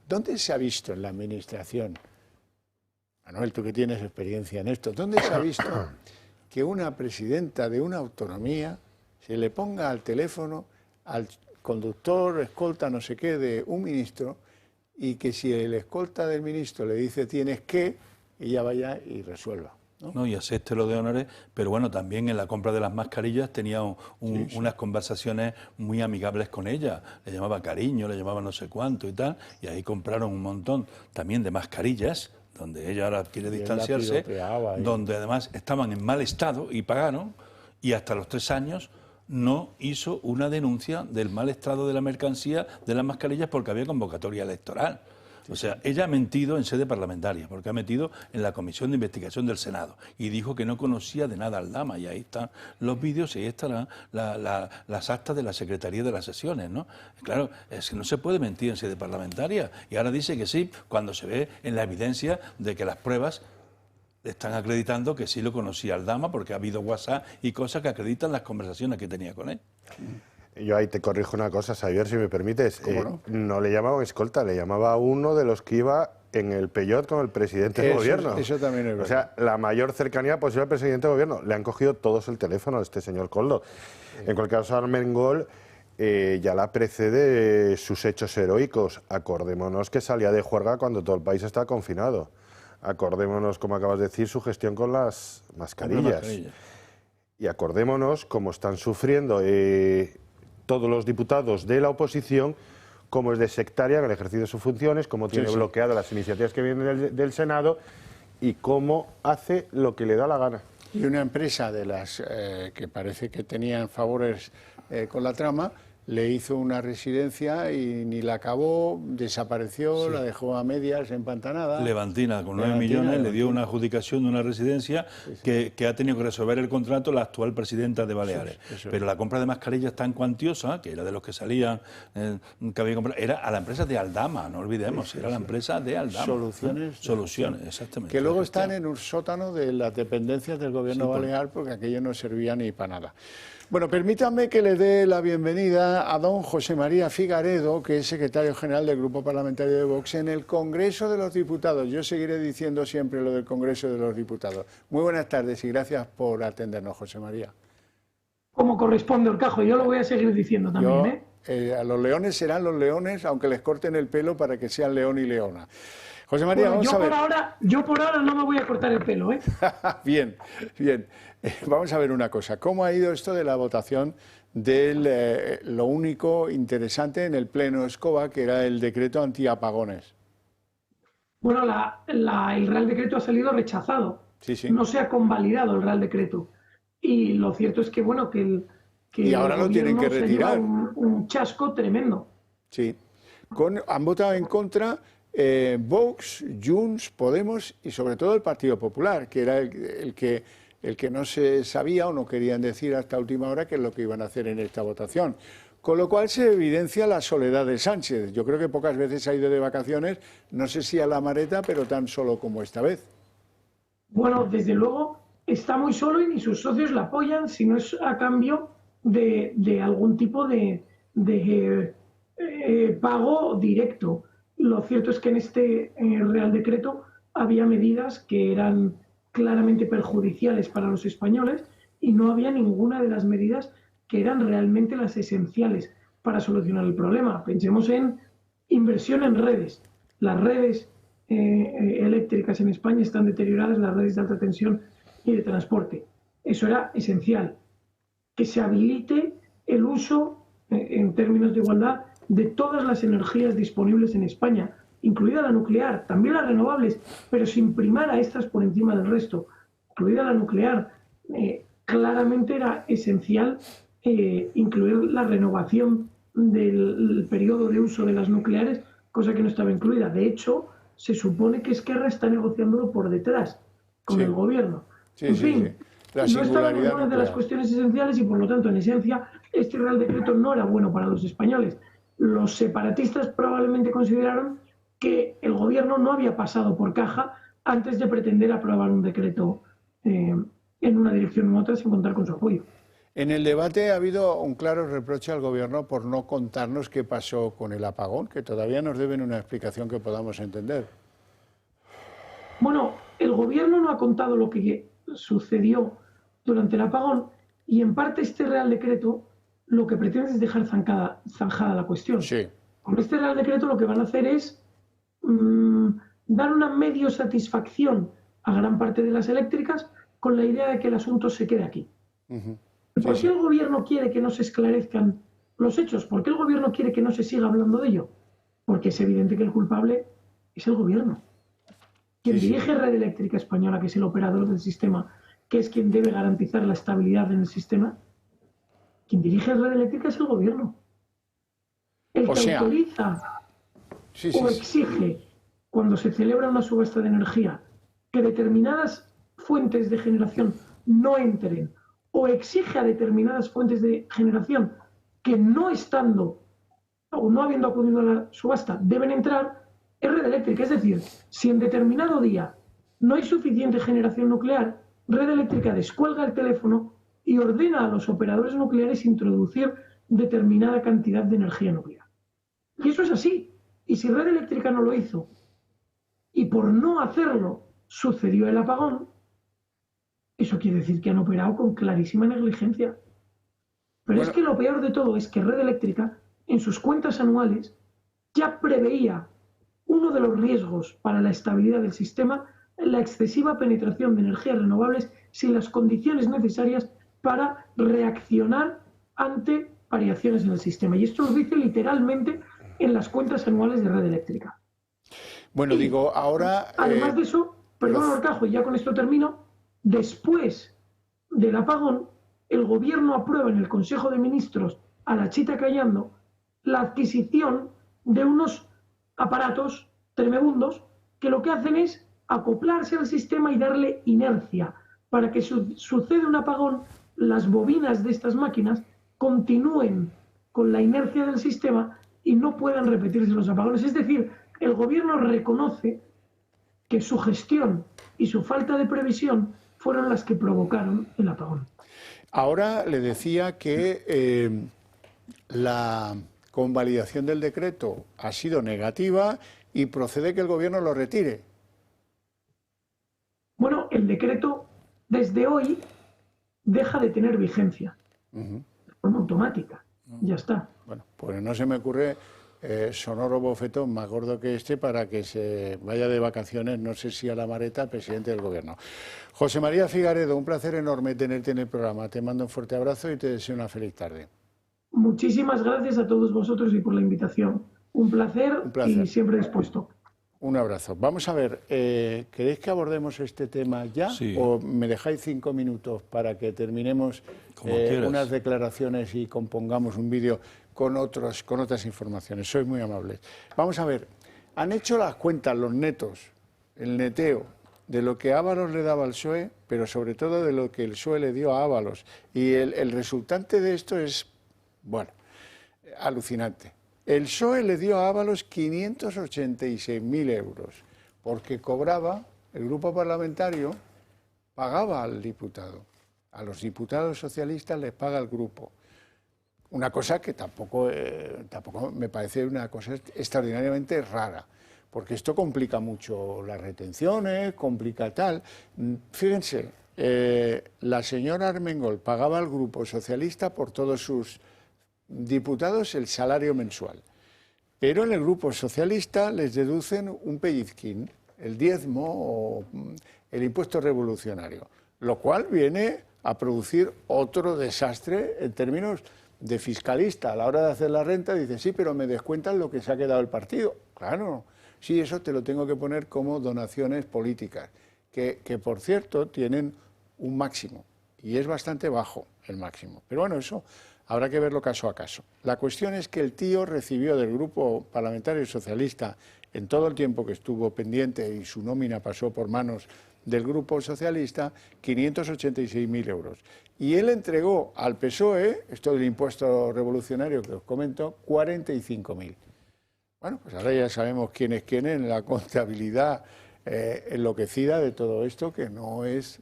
¿Dónde se ha visto en la administración? Manuel, tú que tienes experiencia en esto, ¿dónde se ha visto que una presidenta de una autonomía se le ponga al teléfono al conductor, escolta, no sé qué, de un ministro y que si el escolta del ministro le dice tienes que, ella vaya y resuelva? ¿no? Y acepte lo de honores, pero bueno, también en la compra de las mascarillas tenía unas conversaciones muy amigables con ella, le llamaba cariño, le llamaba no sé cuánto y tal, y ahí compraron un montón también de mascarillas, donde ella ahora quiere distanciarse, donde además estaban en mal estado y pagaron, y hasta los 3 años no hizo una denuncia del mal estado de la mercancía de las mascarillas porque había convocatoria electoral. O sea, ella ha mentido en sede parlamentaria, porque ha metido en la Comisión de Investigación del Senado y dijo que no conocía de nada a Aldama, y ahí están los vídeos y ahí están las actas de la Secretaría de las Sesiones, ¿no? Claro, es que no se puede mentir en sede parlamentaria, y ahora dice que sí, cuando se ve en la evidencia de que las pruebas están acreditando que sí lo conocía Aldama, porque ha habido WhatsApp y cosas que acreditan las conversaciones que tenía con él. Yo ahí te corrijo una cosa, Xavier, si me permites. No? No le llamaba escolta, le llamaba a uno de los que iba en el Peugeot con el presidente del gobierno. Eso también es verdad. O sea, la mayor cercanía posible al presidente del gobierno. Le han cogido todos el teléfono a este señor Koldo. En cualquier caso, Armengol ya la precede sus hechos heroicos. Acordémonos que salía de juerga cuando todo el país está confinado. Acordémonos, como acabas de decir, su gestión con las mascarillas. Y acordémonos cómo están sufriendo todos los diputados de la oposición, cómo es de sectaria en el ejercicio de sus funciones, cómo tiene bloqueadas las iniciativas que vienen del Senado y cómo hace lo que le da la gana. Y una empresa de las que parece que tenían favores con la trama, le hizo una residencia y ni la acabó, desapareció, la dejó a medias, empantanada. Levantina, con 9 millones, le dio una adjudicación de una residencia que ha tenido que resolver el contrato la actual presidenta de Baleares. Pero la compra de mascarillas tan cuantiosa, que era de los que salían, que había comprado, era a la empresa de Aldama, no olvidemos, era la empresa de Aldama. Soluciones, exactamente. Que luego están en un sótano de las dependencias del gobierno balear, porque aquello no servía ni para nada. Bueno, permítanme que le dé la bienvenida a don José María Figaredo, que es secretario general del Grupo Parlamentario de Vox en el Congreso de los Diputados. Yo seguiré diciendo siempre lo del Congreso de los Diputados. Muy buenas tardes y gracias por atendernos, José María. Como corresponde, Orcajo, yo lo voy a seguir diciendo también. A los leones serán los leones, aunque les corten el pelo para que sean león y leona. José María, bueno, vamos a ver. Yo por ahora no me voy a cortar el pelo, ¿eh? Bien, bien. Vamos a ver una cosa. ¿Cómo ha ido esto de la votación de lo único interesante en el Pleno Escoba, que era el decreto antiapagones? Bueno, el Real Decreto ha salido rechazado. No se ha convalidado el Real Decreto. Y lo cierto es que, bueno, y ahora lo tienen que retirar. Un chasco tremendo. Sí. Han votado en contra Vox, Junts, Podemos y sobre todo el Partido Popular, que era el que no se sabía o no querían decir hasta última hora qué es lo que iban a hacer en esta votación. Con lo cual se evidencia la soledad de Sánchez. Yo creo que pocas veces ha ido de vacaciones, no sé si a la Mareta, pero tan solo como esta vez. Bueno, desde luego está muy solo y ni sus socios la apoyan, si no es a cambio de algún tipo de pago directo. Lo cierto es que en este Real Decreto había medidas que eran claramente perjudiciales para los españoles y no había ninguna de las medidas que eran realmente las esenciales para solucionar el problema. Pensemos en inversión en redes. Las redes eléctricas en España están deterioradas, las redes de alta tensión y de transporte. Eso era esencial. Que se habilite el uso, en términos de igualdad, de todas las energías disponibles en España, incluida la nuclear, también las renovables, pero sin primar a estas por encima del resto, incluida la nuclear, claramente era esencial incluir la renovación del periodo de uso de las nucleares, cosa que no estaba incluida. De hecho, se supone que Esquerra está negociándolo por detrás con el gobierno. En fin, la no estaba en una de nuclear. las cuestiones esenciales y, por lo tanto, en esencia, este Real Decreto no era bueno para los españoles. Los separatistas probablemente consideraron que el gobierno no había pasado por caja antes de pretender aprobar un decreto en una dirección u otra sin contar con su apoyo. En el debate ha habido un claro reproche al gobierno por no contarnos qué pasó con el apagón, que todavía nos deben una explicación que podamos entender. Bueno, el gobierno no ha contado lo que sucedió durante el apagón y en parte este Real Decreto lo que pretende es dejar zanjada la cuestión. Sí. Con este Real Decreto lo que van a hacer es dar una medio satisfacción a gran parte de las eléctricas con la idea de que el asunto se quede aquí. ¿Por qué el gobierno quiere que no se esclarezcan los hechos? ¿Por qué el gobierno quiere que no se siga hablando de ello? Porque es evidente que el culpable es el gobierno. Quien dirige Red Eléctrica Española, que es el operador del sistema, que es quien debe garantizar la estabilidad en el sistema, quien dirige Red Eléctrica es el gobierno. El que autoriza o exige, cuando se celebra una subasta de energía, que determinadas fuentes de generación no entren, o exige a determinadas fuentes de generación que no estando o no habiendo acudido a la subasta deben entrar, es Red Eléctrica. Es decir, si en determinado día no hay suficiente generación nuclear, Red Eléctrica descuelga el teléfono y ordena a los operadores nucleares introducir determinada cantidad de energía nuclear. Y eso es así. Y si Red Eléctrica no lo hizo, y por no hacerlo sucedió el apagón, eso quiere decir que han operado con clarísima negligencia. Pero es que lo peor de todo es que Red Eléctrica, en sus cuentas anuales, ya preveía uno de los riesgos para la estabilidad del sistema, la excesiva penetración de energías renovables sin las condiciones necesarias para reaccionar ante variaciones en el sistema. Y esto lo dice literalmente en las cuentas anuales de Red Eléctrica. Bueno, digo, ahora... Además de eso, perdón, Horcajo, y ya con esto termino, después del apagón, el gobierno aprueba en el Consejo de Ministros, a la chita callando, la adquisición de unos aparatos tremebundos que lo que hacen es acoplarse al sistema y darle inercia. Para que suceda un apagón, las bobinas de estas máquinas continúen con la inercia del sistema y no puedan repetirse los apagones. Es decir, el gobierno reconoce que su gestión y su falta de previsión fueron las que provocaron el apagón. Ahora le decía que la convalidación del decreto ha sido negativa y procede que el gobierno lo retire. Bueno, el decreto desde hoy deja de tener vigencia de forma automática. Ya está. Bueno, pues no se me ocurre sonoro bofetón más gordo que este para que se vaya de vacaciones, no sé si a la Mareta, el presidente del gobierno. José María Figaredo, un placer enorme tenerte en el programa. Te mando un fuerte abrazo y te deseo una feliz tarde. Muchísimas gracias a todos vosotros y por la invitación. Un placer y siempre dispuesto. Un abrazo. Vamos a ver, ¿queréis que abordemos este tema ya? Sí. ¿O me dejáis 5 minutos para que terminemos unas declaraciones y compongamos un vídeo con otras informaciones? Sois muy amables. Vamos a ver, han hecho las cuentas los netos, el neteo, de lo que Ábalos le daba al PSOE, pero sobre todo de lo que el PSOE le dio a Ábalos. Y el resultante de esto es, bueno, alucinante. El PSOE le dio a Ábalos 586.000 euros, porque cobraba, el grupo parlamentario pagaba al diputado. A los diputados socialistas les paga el grupo. Una cosa que tampoco me parece una cosa extraordinariamente rara, porque esto complica mucho las retenciones, complica tal. Fíjense, la señora Armengol pagaba al grupo socialista por todos sus diputados el salario mensual, pero en el grupo socialista les deducen un pellizquín, el diezmo o el impuesto revolucionario, lo cual viene a producir otro desastre en términos de fiscalista. A la hora de hacer la renta dice, sí, pero me descuentan lo que se ha quedado el partido. Claro, sí, eso te lo tengo que poner como donaciones políticas, que por cierto tienen un máximo. y es bastante bajo el máximo. Pero bueno, eso habrá que verlo caso a caso. La cuestión es que el tío recibió del Grupo Parlamentario Socialista, en todo el tiempo que estuvo pendiente y su nómina pasó por manos del Grupo Socialista, 586.000 euros. Y él entregó al PSOE, esto del impuesto revolucionario que os comento, 45.000. Bueno, pues ahora ya sabemos quién es quién en la contabilidad enloquecida de todo esto, que no es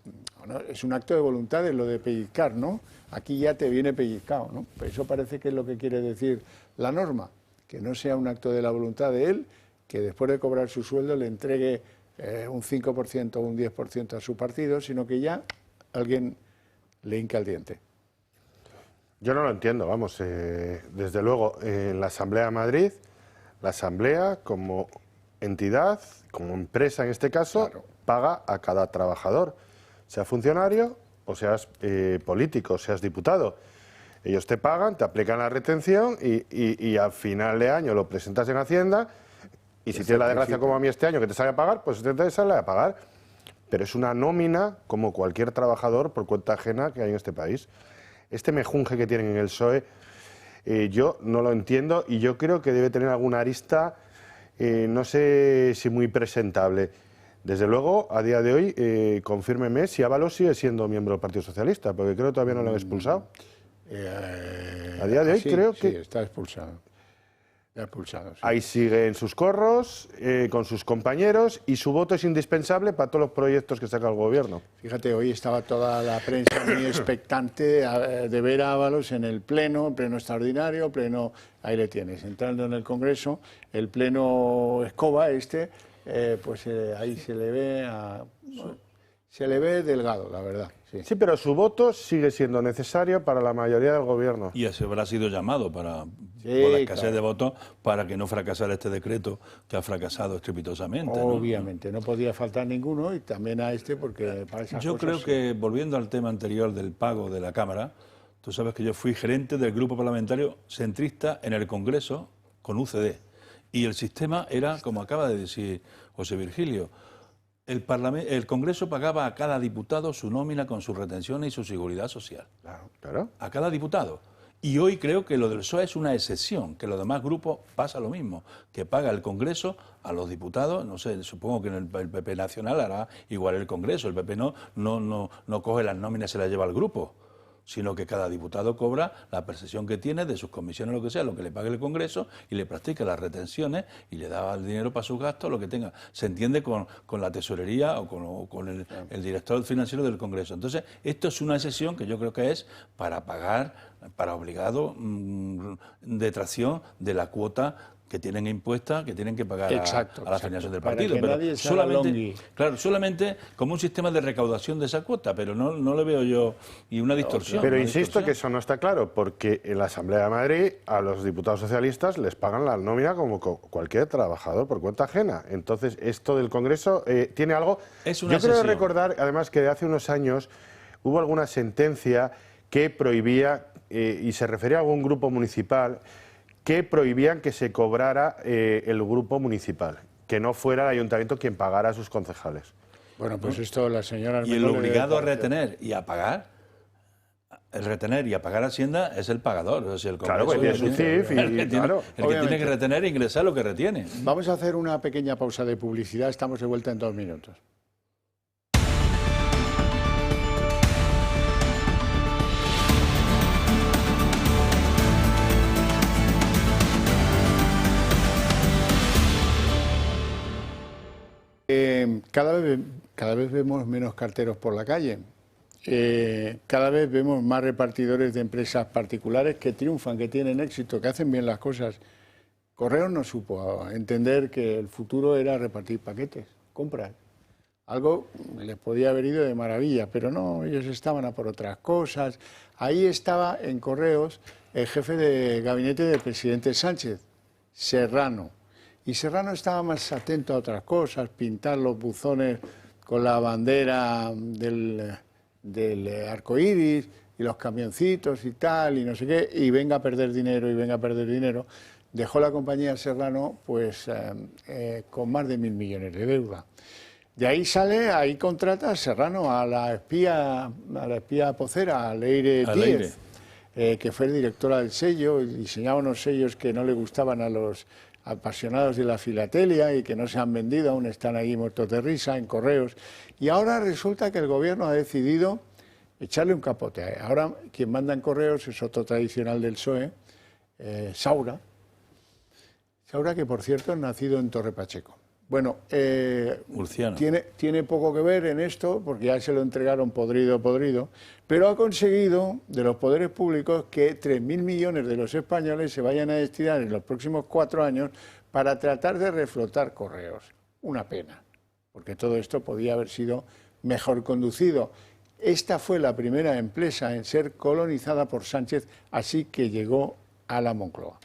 un acto de voluntad, es lo de pellizcar, ¿no? Aquí ya te viene pellizcado, ¿no? Pues eso parece que es lo que quiere decir la norma, que no sea un acto de la voluntad de él, que después de cobrar su sueldo le entregue un 5% o un 10% a su partido, sino que ya alguien le hinca el diente. Yo no lo entiendo, vamos, desde luego en la Asamblea de Madrid, la Asamblea como entidad, como empresa en este caso, claro, paga a cada trabajador, sea funcionario o seas político, seas diputado. Ellos te pagan, te aplican la retención y al final de año lo presentas en Hacienda y si tienes la desgracia como a mí este año que te sale a pagar, pues te sale a pagar. Pero es una nómina como cualquier trabajador por cuenta ajena que hay en este país. Este mejunje que tienen en el PSOE, yo no lo entiendo y yo creo que debe tener alguna arista, no sé si muy presentable. Desde luego, a día de hoy, confírmeme si Ábalos sigue siendo miembro del Partido Socialista, porque creo que todavía no lo han expulsado. A día de hoy creo que... Sí, está expulsado. Expulsado, sí. Ahí sigue en sus corros, con sus compañeros, y su voto es indispensable para todos los proyectos que saca el gobierno. Fíjate, hoy estaba toda la prensa muy expectante de ver a Ábalos en el pleno extraordinario, ahí le tienes, entrando en el Congreso, el pleno escoba ahí se le ve delgado, la verdad. Sí, pero su voto sigue siendo necesario para la mayoría del gobierno. Y ese habrá sido llamado por la escasez de votos para que no fracasara este decreto que ha fracasado estrepitosamente. Obviamente, no podía faltar ninguno y también a porque para esas Yo cosas... creo que, volviendo al tema anterior del pago de la Cámara, tú sabes que yo fui gerente del grupo parlamentario centrista en el Congreso con UCD. Y el sistema era, como acaba de decir José Virgilio, el Congreso pagaba a cada diputado su nómina con sus retenciones y su seguridad social. Claro. A cada diputado. Y hoy creo que lo del PSOE es una excepción, que los demás grupos pasa lo mismo, que paga el Congreso a los diputados, no sé, supongo que en el PP nacional hará igual el Congreso, el PP no coge las nóminas y se las lleva al grupo, sino que cada diputado cobra la percepción que tiene de sus comisiones, lo que sea, lo que le pague el Congreso, y le practica las retenciones y le da el dinero para sus gastos, lo que tenga. Se entiende con la tesorería o con el director financiero del Congreso. Entonces, esto es una excepción que yo creo que es para pagar, para obligado detracción de la cuota que tienen impuesta, que tienen que pagar a la financiación del partido. Pero solamente como un sistema de recaudación de esa cuota, pero no le veo yo y una distorsión. Pero insisto que eso no está claro, porque en la Asamblea de Madrid a los diputados socialistas les pagan la nómina como cualquier trabajador por cuenta ajena. Entonces, esto del Congreso tiene algo... Yo creo recordar, además, que de hace unos años hubo alguna sentencia que prohibía, y se refería a algún grupo municipal, que prohibían que se cobrara el grupo municipal, que no fuera el ayuntamiento quien pagara a sus concejales. Bueno, pues esto la señora... Y el obligado a retener y a pagar, el retener y a pagar Hacienda es el pagador. O sea, el claro, pues tiene su CIF y el que tiene que retener e ingresar lo que retiene. Vamos a hacer una pequeña pausa de publicidad, estamos de vuelta en 2 minutos. Cada vez vemos menos carteros por la calle, cada vez vemos más repartidores de empresas particulares que triunfan, que tienen éxito, que hacen bien las cosas. Correos no supo entender que el futuro era repartir paquetes, compras. Algo les podía haber ido de maravilla, pero no, ellos estaban a por otras cosas. Ahí estaba en Correos el jefe de gabinete del presidente Sánchez, Serrano. Y Serrano estaba más atento a otras cosas, pintar los buzones con la bandera del arco iris y los camioncitos y tal, y no sé qué, y venga a perder dinero, y venga a perder dinero. Dejó la compañía Serrano pues con más de 1.000 millones de deuda. De ahí sale, ahí contrata Serrano a la espía pocera, a Leire Díez, que fue directora del sello y diseñaba unos sellos que no le gustaban a los apasionados de la filatelia y que no se han vendido, aún están ahí muertos de risa en correos. Y ahora resulta que el gobierno ha decidido echarle un capote. Ahora quien manda en correos es otro tradicional del PSOE, Saura. Saura, que por cierto es nacido en Torre Pacheco. Bueno, tiene poco que ver en esto, porque ya se lo entregaron podrido, pero ha conseguido de los poderes públicos que 3.000 millones de los españoles se vayan a destinar en los próximos 4 años para tratar de reflotar correos. Una pena, porque todo esto podía haber sido mejor conducido. Esta fue la primera empresa en ser colonizada por Sánchez, así que llegó a la Moncloa.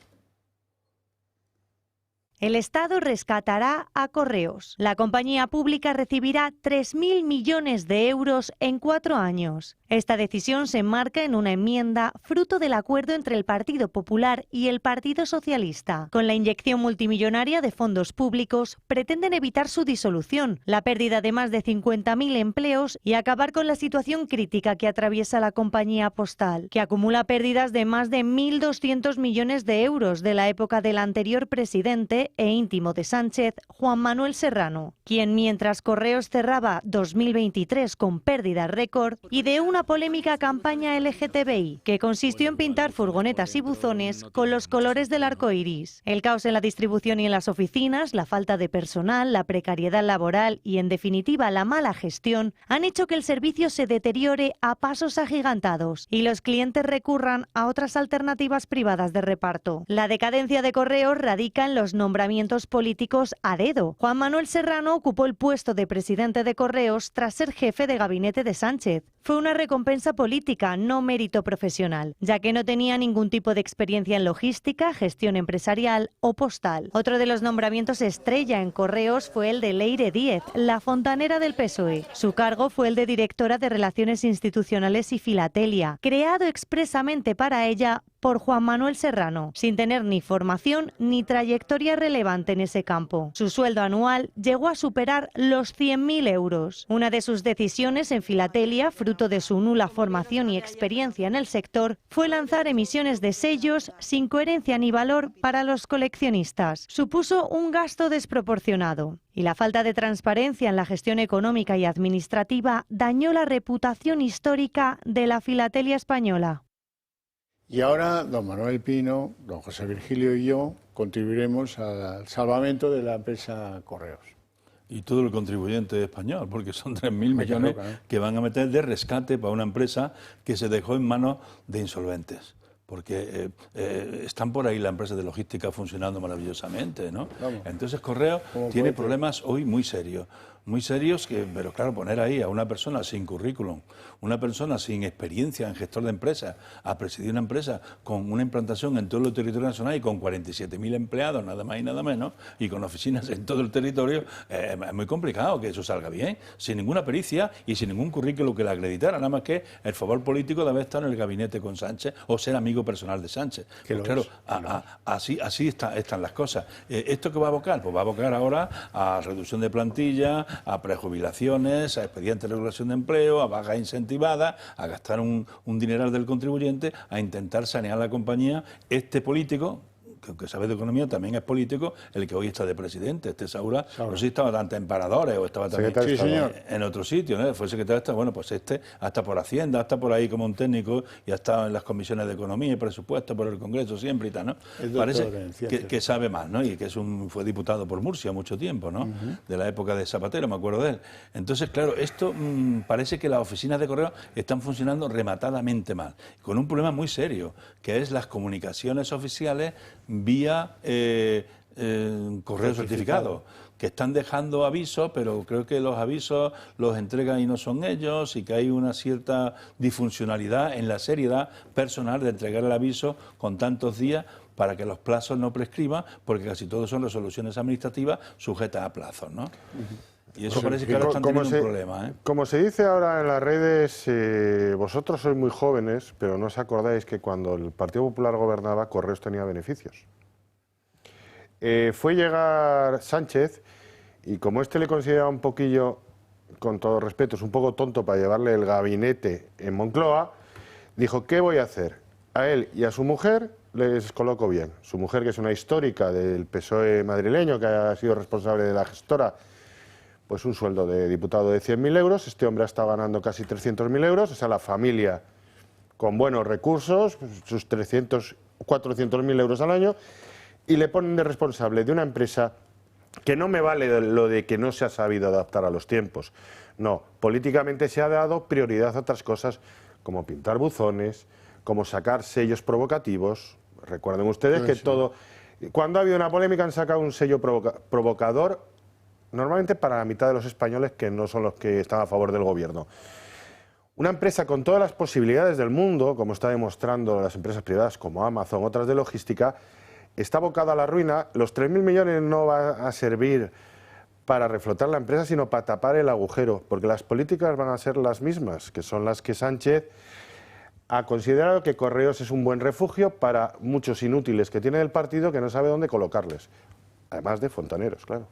El Estado rescatará a Correos. La compañía pública recibirá 3.000 millones de euros en 4 años. Esta decisión se enmarca en una enmienda fruto del acuerdo entre el Partido Popular y el Partido Socialista. Con la inyección multimillonaria de fondos públicos, pretenden evitar su disolución, la pérdida de más de 50.000 empleos y acabar con la situación crítica que atraviesa la compañía postal, que acumula pérdidas de más de 1.200 millones de euros de la época del anterior presidente e íntimo de Sánchez, Juan Manuel Serrano, quien mientras Correos cerraba 2023 con pérdidas récord, ideó una polémica campaña LGTBI que consistió en pintar furgonetas y buzones con los colores del arco iris. El caos en la distribución y en las oficinas, la falta de personal, la precariedad laboral y, en definitiva, la mala gestión han hecho que el servicio se deteriore a pasos agigantados y los clientes recurran a otras alternativas privadas de reparto. La decadencia de Correos radica en los nombramientos políticos a dedo. Juan Manuel Serrano ocupó el puesto de presidente de Correos tras ser jefe de gabinete de Sánchez. Fue una recompensa política, no mérito profesional, ya que no tenía ningún tipo de experiencia en logística, gestión empresarial o postal. Otro de los nombramientos estrella en Correos fue el de Leire Díez, la fontanera del PSOE. Su cargo fue el de directora de Relaciones Institucionales y Filatelia, creado expresamente para ella por Juan Manuel Serrano, sin tener ni formación ni trayectoria relevante en ese campo. Su sueldo anual llegó a superar los 100.000 euros. Una de sus decisiones en Filatelia, fruto de su nula formación y experiencia en el sector, fue lanzar emisiones de sellos sin coherencia ni valor para los coleccionistas. Supuso un gasto desproporcionado. Y la falta de transparencia en la gestión económica y administrativa dañó la reputación histórica de la filatelia española. Y ahora don Manuel Pino, don José Virgilio y yo contribuiremos al salvamento de la empresa Correos. Y todo el contribuyente español, porque son 3.000 millones que van a meter de rescate para una empresa que se dejó en manos de insolventes. Porque están por ahí las empresas de logística funcionando maravillosamente, ¿no? Vamos. Entonces Correos tiene problemas hoy muy serios, pero claro, poner ahí a una persona sin currículum, una persona sin experiencia en gestor de empresas, a presidir una empresa con una implantación en todo el territorio nacional y con 47.000 empleados, nada más y nada menos, y con oficinas en todo el territorio, es muy complicado que eso salga bien, sin ninguna pericia y sin ningún currículum que la acreditara, nada más que el favor político de haber estado en el gabinete con Sánchez o ser amigo personal de Sánchez. Pues claro, así están las cosas. ¿Esto qué va a abocar? Pues va a abocar ahora a reducción de plantilla, a prejubilaciones, a expedientes de regulación de empleo, a bajas incentivadas, a gastar un dineral del contribuyente, a intentar sanear la compañía. Este político, que aunque sabe de economía, también es político, el que hoy está de presidente. Saura, no sé si estaba tanto en Paradores o estaba también en otro sitio, ¿no? Fue secretario de Estado. Bueno, pues hasta por Hacienda, hasta por ahí como un técnico y ha estado en las comisiones de Economía y Presupuesto por el Congreso siempre y tal, ¿no? Parece que sabe más, ¿no? Y que fue diputado por Murcia mucho tiempo, ¿no? De la época de Zapatero, me acuerdo de él. Entonces, claro, esto parece que las oficinas de Correos están funcionando rematadamente mal, con un problema muy serio, que es las comunicaciones oficiales vía correo certificado, que están dejando avisos, pero creo que los avisos los entregan y no son ellos, y que hay una cierta disfuncionalidad en la seriedad personal de entregar el aviso con tantos días para que los plazos no prescriban, porque casi todos son resoluciones administrativas sujetas a plazos, ¿no? Y eso parece que ahora están teniendo un problema, ¿eh? Como se dice ahora en las redes, vosotros sois muy jóvenes, pero no os acordáis que cuando el Partido Popular gobernaba, Correos tenía beneficios. Fue llegar Sánchez Y como le consideraba un poquillo, con todo respeto, es un poco tonto para llevarle el gabinete en Moncloa, dijo, ¿qué voy a hacer? A él y a su mujer les coloco bien. Su mujer, que es una histórica del PSOE madrileño, que ha sido responsable de la gestora, pues un sueldo de diputado de 100.000 euros. Este hombre ha estado ganando casi 300.000 euros. O sea, la familia con buenos recursos, sus 400.000 euros al año, y le ponen de responsable de una empresa que no me vale lo de que no se ha sabido adaptar a los tiempos. No, políticamente se ha dado prioridad a otras cosas, como pintar buzones, como sacar sellos provocativos. Recuerden ustedes que todo... Cuando ha habido una polémica han sacado un sello provocador, normalmente para la mitad de los españoles que no son los que están a favor del gobierno. Una empresa con todas las posibilidades del mundo, como está demostrando las empresas privadas como Amazon, otras de logística, está abocada a la ruina. Los 3.000 millones no van a servir para reflotar la empresa, sino para tapar el agujero, porque las políticas van a ser las mismas, que son las que Sánchez ha considerado que Correos es un buen refugio para muchos inútiles que tiene el partido que no sabe dónde colocarles. Además de fontaneros, claro.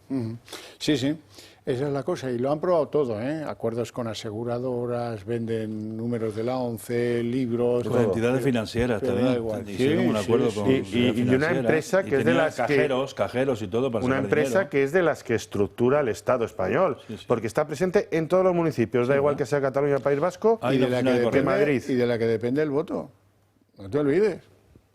Sí, sí, esa es la cosa. Y lo han probado todo, ¿eh? Acuerdos con aseguradoras, venden números de la ONCE, libros... Con entidades financieras también. Hicieron un acuerdo con y una empresa que es de las cajeros y todo para una empresa dinero. Que es de las que estructura el Estado español, porque está presente en todos los municipios, da igual que sea Cataluña, País Vasco, y de la que depende Madrid. Y de la que depende el voto. No te olvides,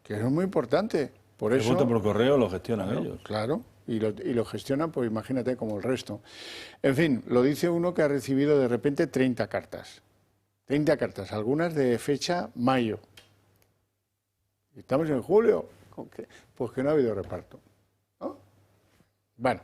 que eso es muy importante. Por eso, el voto por correo lo gestionan ellos. Claro, y lo gestionan, pues imagínate, como el resto. En fin, lo dice uno que ha recibido de repente 30 cartas. 30 cartas, algunas de fecha mayo. Estamos en julio. Pues que no ha habido reparto, ¿no? Bueno,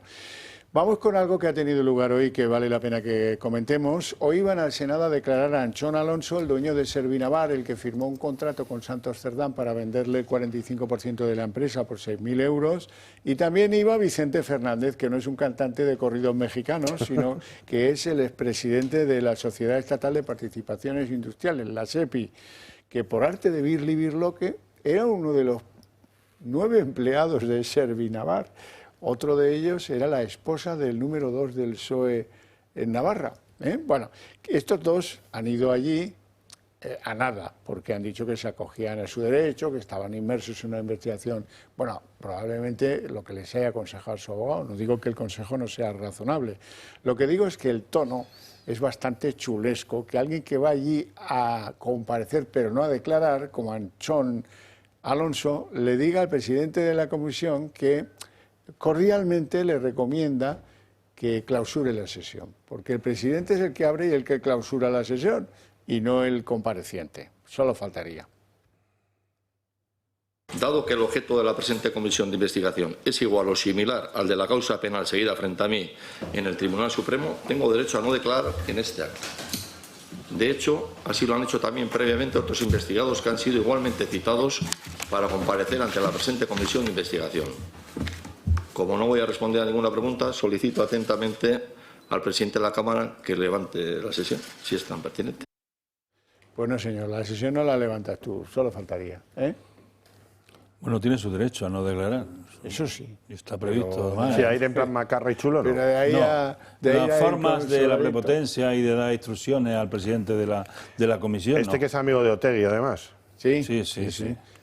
vamos con algo que ha tenido lugar hoy que vale la pena que comentemos. Hoy iban al Senado a declarar a Antxon Alonso, el dueño de Servinavar, el que firmó un contrato con Santos Cerdán para venderle el 45% de la empresa por 6.000 euros. Y también iba Vicente Fernández, que no es un cantante de corridos mexicanos, sino que es el expresidente de la Sociedad Estatal de Participaciones Industriales, la SEPI, que por arte de Birli Birloque era uno de los 9 empleados de Servinavar. Otro de ellos era la esposa del número 2 del PSOE en Navarra. Bueno, estos dos han ido allí a nada, porque han dicho que se acogían a su derecho, que estaban inmersos en una investigación. Bueno, probablemente lo que les haya aconsejado su abogado. No digo que el consejo no sea razonable. Lo que digo es que el tono es bastante chulesco, que alguien que va allí a comparecer pero no a declarar, como Antxon Alonso, le diga al presidente de la comisión que cordialmente le recomienda que clausure la sesión, porque el presidente es el que abre y el que clausura la sesión, y no el compareciente. Solo faltaría. Dado que el objeto de la presente comisión de investigación es igual o similar al de la causa penal seguida frente a mí en el Tribunal Supremo, tengo derecho a no declarar en este acto. De hecho, así lo han hecho también previamente otros investigados que han sido igualmente citados para comparecer ante la presente comisión de investigación. Como no voy a responder a ninguna pregunta, solicito atentamente al presidente de la Cámara que levante la sesión, si es tan pertinente. Pues no, señor, la sesión no la levantas tú, solo faltaría. Bueno, tiene su derecho a no declarar. Eso sí. Está previsto. Si hay en plan macarra y chulo, ¿no? Pero de ahí las formas de la prepotencia y de dar instrucciones al presidente de la comisión. Que es amigo de Otegi, además. Sí.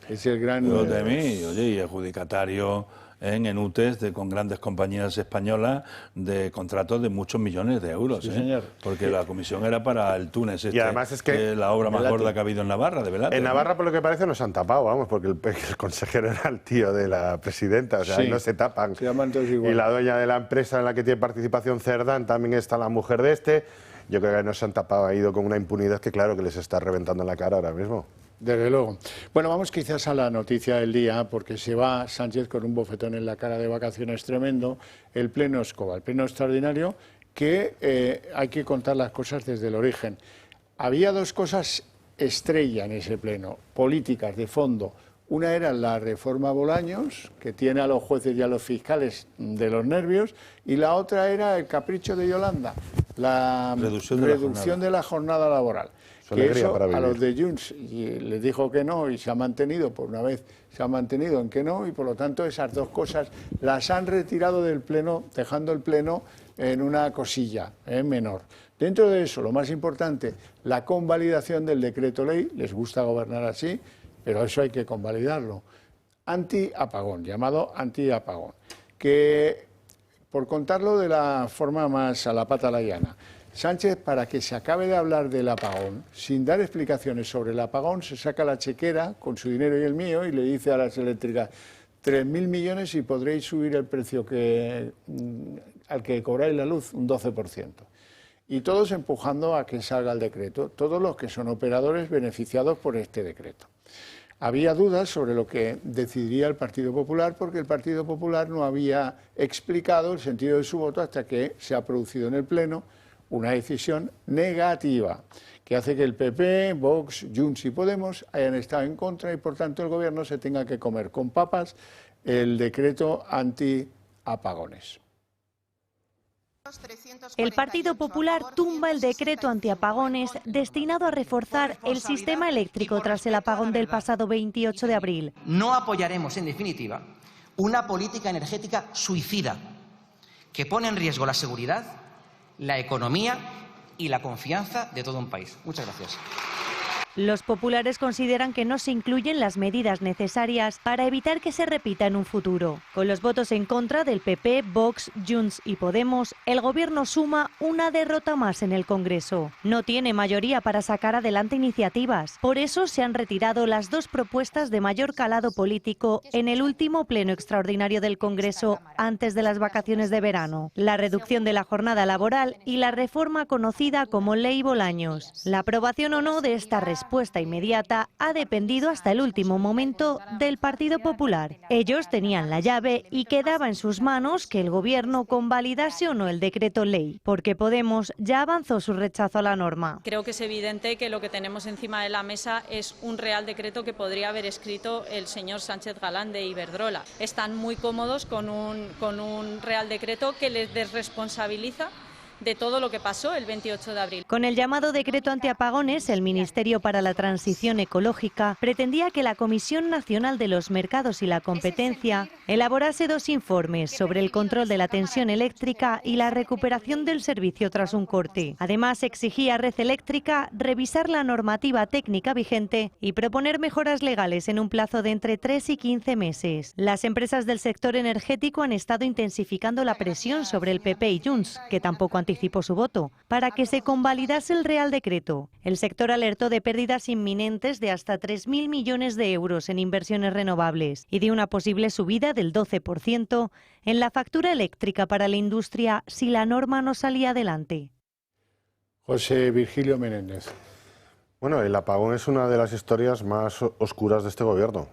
Es el gran... de mí, oye, y adjudicatario en ENUTES con grandes compañías españolas de contratos de muchos millones de euros. Sí, señor. Porque la comisión era para el Túnez. Y además es que la obra más gorda que ha habido en Navarra, de verdad. En Navarra, por lo que parece, nos han tapado, vamos, porque el consejero era el tío de la presidenta, o sea, ahí no se tapan. Se llaman todos igual. Y la dueña de la empresa en la que tiene participación Cerdán también está la mujer de este. Yo creo que no se han tapado, ha ido con una impunidad que claro que les está reventando en la cara ahora mismo. Desde luego. Bueno, vamos quizás a la noticia del día, porque se va Sánchez con un bofetón en la cara de vacaciones tremendo, el pleno Escoba, el pleno extraordinario, que hay que contar las cosas desde el origen. Había dos cosas estrella en ese pleno, políticas de fondo. Una era la reforma Bolaños, que tiene a los jueces y a los fiscales de los nervios, y la otra era el capricho de Yolanda, la reducción de la jornada laboral. Que eso a los de Junts les dijo que no y se ha mantenido, por una vez se ha mantenido en que no, y por lo tanto esas dos cosas las han retirado del pleno, dejando el pleno en una cosilla menor. Dentro de eso, lo más importante, la convalidación del decreto ley, les gusta gobernar así, pero eso hay que convalidarlo. Anti-apagón, llamado anti-apagón, que por contarlo de la forma más a la pata a la llana, Sánchez, para que se acabe de hablar del apagón, sin dar explicaciones sobre el apagón, se saca la chequera con su dinero y el mío y le dice a las eléctricas 3.000 millones y podréis subir el precio al que cobráis la luz un 12%. Y todos empujando a que salga el decreto, todos los que son operadores beneficiados por este decreto. Había dudas sobre lo que decidiría el Partido Popular porque el Partido Popular no había explicado el sentido de su voto hasta que se ha producido en el Pleno una decisión negativa que hace que el PP, Vox, Junts y Podemos hayan estado en contra y por tanto el Gobierno se tenga que comer con papas el decreto anti-apagones. El Partido Popular tumba el decreto antiapagones destinado a reforzar el sistema eléctrico tras el apagón del pasado 28 de abril. No apoyaremos, en definitiva, una política energética suicida que pone en riesgo la seguridad, la economía y la confianza de todo un país. Muchas gracias. Los populares consideran que no se incluyen las medidas necesarias para evitar que se repita en un futuro. Con los votos en contra del PP, Vox, Junts y Podemos, el Gobierno suma una derrota más en el Congreso. No tiene mayoría para sacar adelante iniciativas. Por eso se han retirado las dos propuestas de mayor calado político en el último pleno extraordinario del Congreso antes de las vacaciones de verano: la reducción de la jornada laboral y la reforma conocida como Ley Bolaños. La aprobación o no de esta respuesta inmediata ha dependido hasta el último momento del Partido Popular. Ellos tenían la llave y quedaba en sus manos que el Gobierno convalidase o no el decreto ley, porque Podemos ya avanzó su rechazo a la norma. Creo que es evidente que lo que tenemos encima de la mesa es un real decreto que podría haber escrito el señor Sánchez Galán de Iberdrola. Están muy cómodos con un real decreto que les desresponsabiliza de todo lo que pasó el 28 de abril. Con el llamado decreto antiapagones, el Ministerio para la Transición Ecológica pretendía que la Comisión Nacional de los Mercados y la Competencia elaborase dos informes sobre el control de la tensión eléctrica y la recuperación del servicio tras un corte. Además, exigía a Red Eléctrica revisar la normativa técnica vigente y proponer mejoras legales en un plazo de entre 3 y 15 meses. Las empresas del sector energético han estado intensificando la presión sobre el PP y Junts, que tampoco anticipó su voto, para que se convalidase el Real Decreto. El sector alertó de pérdidas inminentes de hasta 3.000 millones de euros en inversiones renovables y de una posible subida del 12% en la factura eléctrica para la industria si la norma no salía adelante. José Virgilio Menéndez. Bueno, el apagón es una de las historias más oscuras de este gobierno.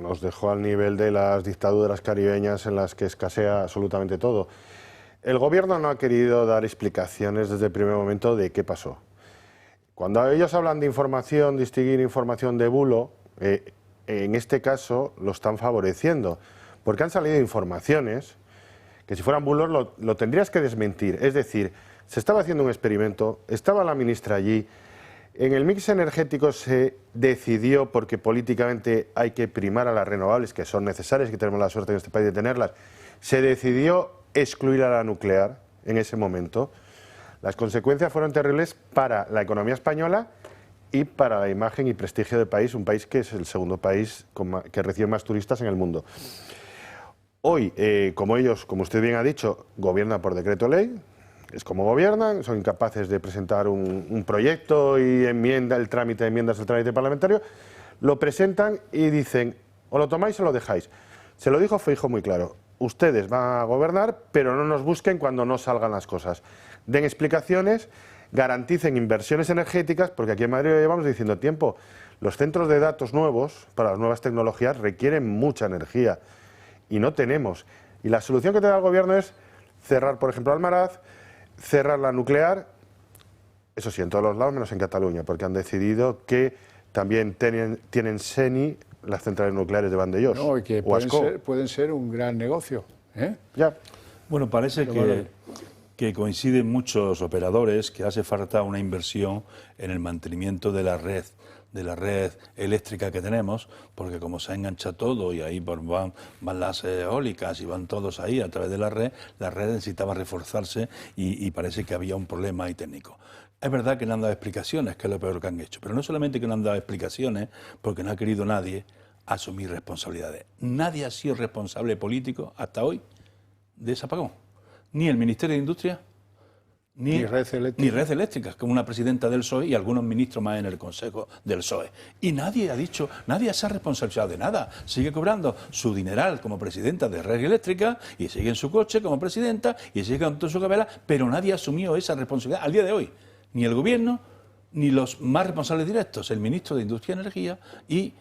Nos dejó al nivel de las dictaduras caribeñas en las que escasea absolutamente todo. El Gobierno no ha querido dar explicaciones desde el primer momento de qué pasó. Cuando ellos hablan de información, distinguir información de bulo, en este caso lo están favoreciendo, porque han salido informaciones que si fueran bulos lo tendrías que desmentir. Es decir, se estaba haciendo un experimento, estaba la ministra allí, en el mix energético se decidió, porque políticamente hay que primar a las renovables, que son necesarias, que tenemos la suerte en este país de tenerlas, se decidió excluir a la nuclear en ese momento. Las consecuencias fueron terribles para la economía española y para la imagen y prestigio del país, un país que es el segundo país que recibe más turistas en el mundo. Hoy, como ellos, como usted bien ha dicho, gobiernan por decreto ley, es como gobiernan, son incapaces de presentar un proyecto y enmienda el trámite de enmiendas al trámite parlamentario, lo presentan y dicen, o lo tomáis o lo dejáis. Se lo dijo Feijóo muy claro. Ustedes van a gobernar, pero no nos busquen cuando no salgan las cosas. Den explicaciones, garanticen inversiones energéticas, porque aquí en Madrid llevamos diciendo tiempo. Los centros de datos nuevos, para las nuevas tecnologías, requieren mucha energía y no tenemos. Y la solución que te da el Gobierno es cerrar, por ejemplo, Almaraz, cerrar la nuclear, eso sí, en todos los lados, menos en Cataluña, porque han decidido que también tienen SENI las centrales nucleares de Vandellós. No, y que pueden ser un gran negocio. Ya. Bueno, parece que coinciden muchos operadores que hace falta una inversión en el mantenimiento de la red de la red eléctrica que tenemos, porque como se ha enganchado todo y ahí van las eólicas y van todos ahí a través de la red necesitaba reforzarse y parece que había un problema ahí técnico. Es verdad que no han dado explicaciones, que es lo peor que han hecho, pero no solamente que no han dado explicaciones, porque no ha querido nadie asumir responsabilidades. Nadie ha sido responsable político hasta hoy de ese apagón. Ni el Ministerio de Industria, ni Red Eléctrica, como una presidenta del PSOE y algunos ministros más en el Consejo del PSOE. Y nadie ha dicho, nadie se ha responsabilizado de nada. Sigue cobrando su dineral como presidenta de Red Eléctrica y sigue en su coche como presidenta y sigue con toda su cabela, pero nadie ha asumido esa responsabilidad al día de hoy. Ni el Gobierno, ni los más responsables directos, el ministro de Industria y Energía y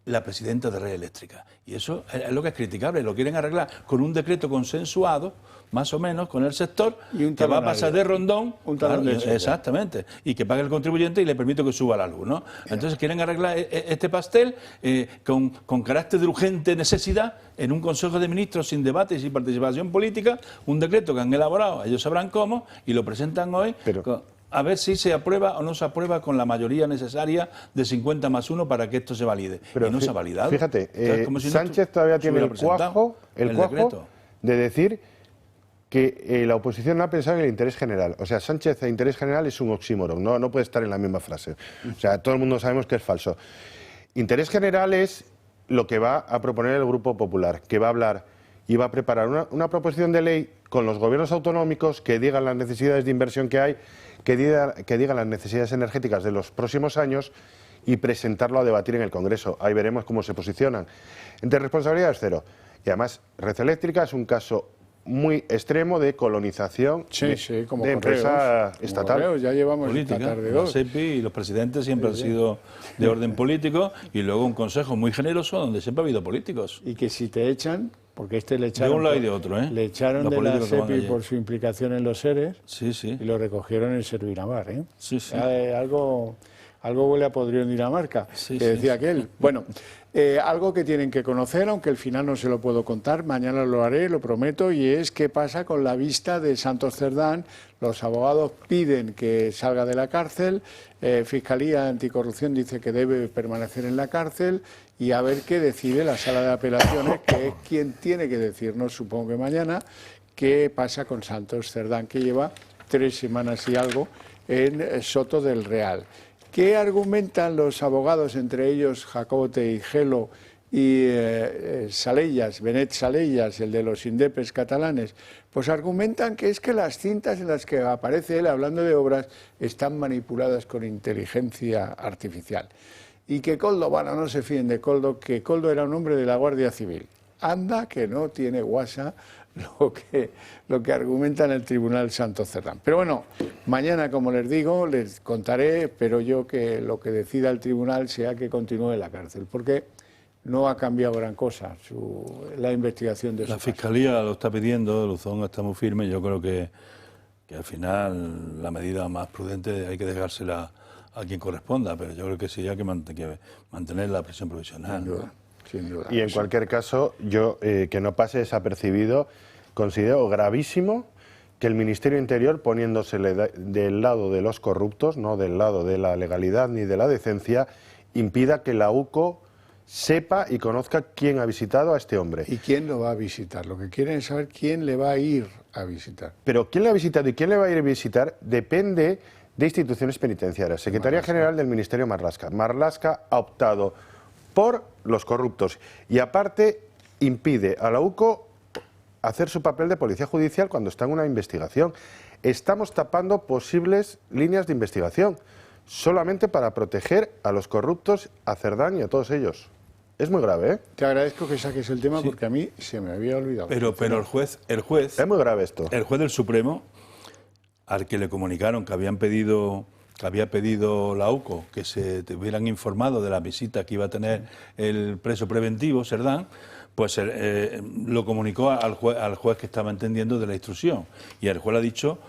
la presidenta de Red Eléctrica. Y eso es lo que es criticable. Lo quieren arreglar con un decreto consensuado, más o menos, con el sector, y que va a pasar de rondón. Exactamente. Y que pague el contribuyente y le permite que suba la luz, ¿no? Entonces quieren arreglar este pastel con carácter de urgente necesidad en un Consejo de Ministros sin debate y sin participación política, un decreto que han elaborado, ellos sabrán cómo, y lo presentan hoy. A ver si se aprueba o no se aprueba con la mayoría necesaria de 50 más 1 para que esto se valide. Pero y no se ha validado. Fíjate, si Sánchez todavía tiene el cuajo de decir que la oposición no ha pensado en el interés general. O sea, Sánchez e interés general es un oxímoron, no puede estar en la misma frase. O sea, todo el mundo sabemos que es falso. Interés general es lo que va a proponer el Grupo Popular, que va a hablar y va a preparar una proposición de ley con los gobiernos autonómicos que digan las necesidades de inversión que hay, que digan las necesidades energéticas de los próximos años y presentarlo a debatir en el Congreso. Ahí veremos cómo se posicionan. Entre responsabilidades, cero. Y además, Red Eléctrica es un caso muy extremo de colonización como de empresa estatal. Correos, ya llevamos política, esta tarde dos. La SEPI y los presidentes siempre han sido de orden político y luego un consejo muy generoso donde siempre ha habido políticos. Y que si te echan, porque le echaron de un lado y de otro, le echaron de la SEPI por su implicación en los ERES y lo recogieron en Servinamar. Algo huele a podrido en Dinamarca, que decía aquel. Bueno, algo que tienen que conocer, aunque al final no se lo puedo contar, mañana lo haré, lo prometo, y es qué pasa con la vista de Santos Cerdán. Los abogados piden que salga de la cárcel, Fiscalía Anticorrupción dice que debe permanecer en la cárcel, y a ver qué decide la Sala de Apelaciones, que es quien tiene que decirnos, supongo que mañana, qué pasa con Santos Cerdán, que lleva 3 semanas y algo en Soto del Real. ¿Qué argumentan los abogados, entre ellos Jacote y Gelo y Salellas, Benet Salellas, el de los indepes catalanes? Pues argumentan que es que las cintas en las que aparece él hablando de obras están manipuladas con inteligencia artificial. Y que Koldo, bueno, no se fíen de Koldo, que Koldo era un hombre de la Guardia Civil. Anda que no tiene guasa lo que argumenta en el Tribunal Santos Cerdán. Pero bueno, mañana, como les digo, les contaré, espero yo que lo que decida el Tribunal sea que continúe en la cárcel, porque no ha cambiado gran cosa la investigación de su caso. La Fiscalía lo está pidiendo, Luzón está muy firme, yo creo que al final la medida más prudente hay que dejársela a quien corresponda, pero yo creo que sí hay que mantener la prisión provisional. Sin duda. Sin duda. Y en cualquier caso, yo que no pase desapercibido, considero gravísimo que el Ministerio de Interior, poniéndose del lado de los corruptos, no del lado de la legalidad ni de la decencia, impida que la UCO sepa y conozca quién ha visitado a este hombre. ¿Y quién lo va a visitar? Lo que quieren es saber quién le va a ir a visitar. Pero quién le ha visitado y quién le va a ir a visitar depende de instituciones penitenciarias. Secretaría General del Ministerio Marlaska. Marlaska ha optado por los corruptos y aparte impide a la UCO hacer su papel de policía judicial cuando está en una investigación. Estamos tapando posibles líneas de investigación solamente para proteger a los corruptos, a Cerdán y a todos ellos. Es muy grave, ¿eh? Te agradezco que saques el tema porque a mí se me había olvidado. Pero el juez... Es muy grave esto. El juez del Supremo, al que le comunicaron que había pedido la UCO que se hubieran informado de la visita que iba a tener el preso preventivo, Cerdán, pues lo comunicó al juez que estaba entendiendo de la instrucción. Y el juez le ha dicho,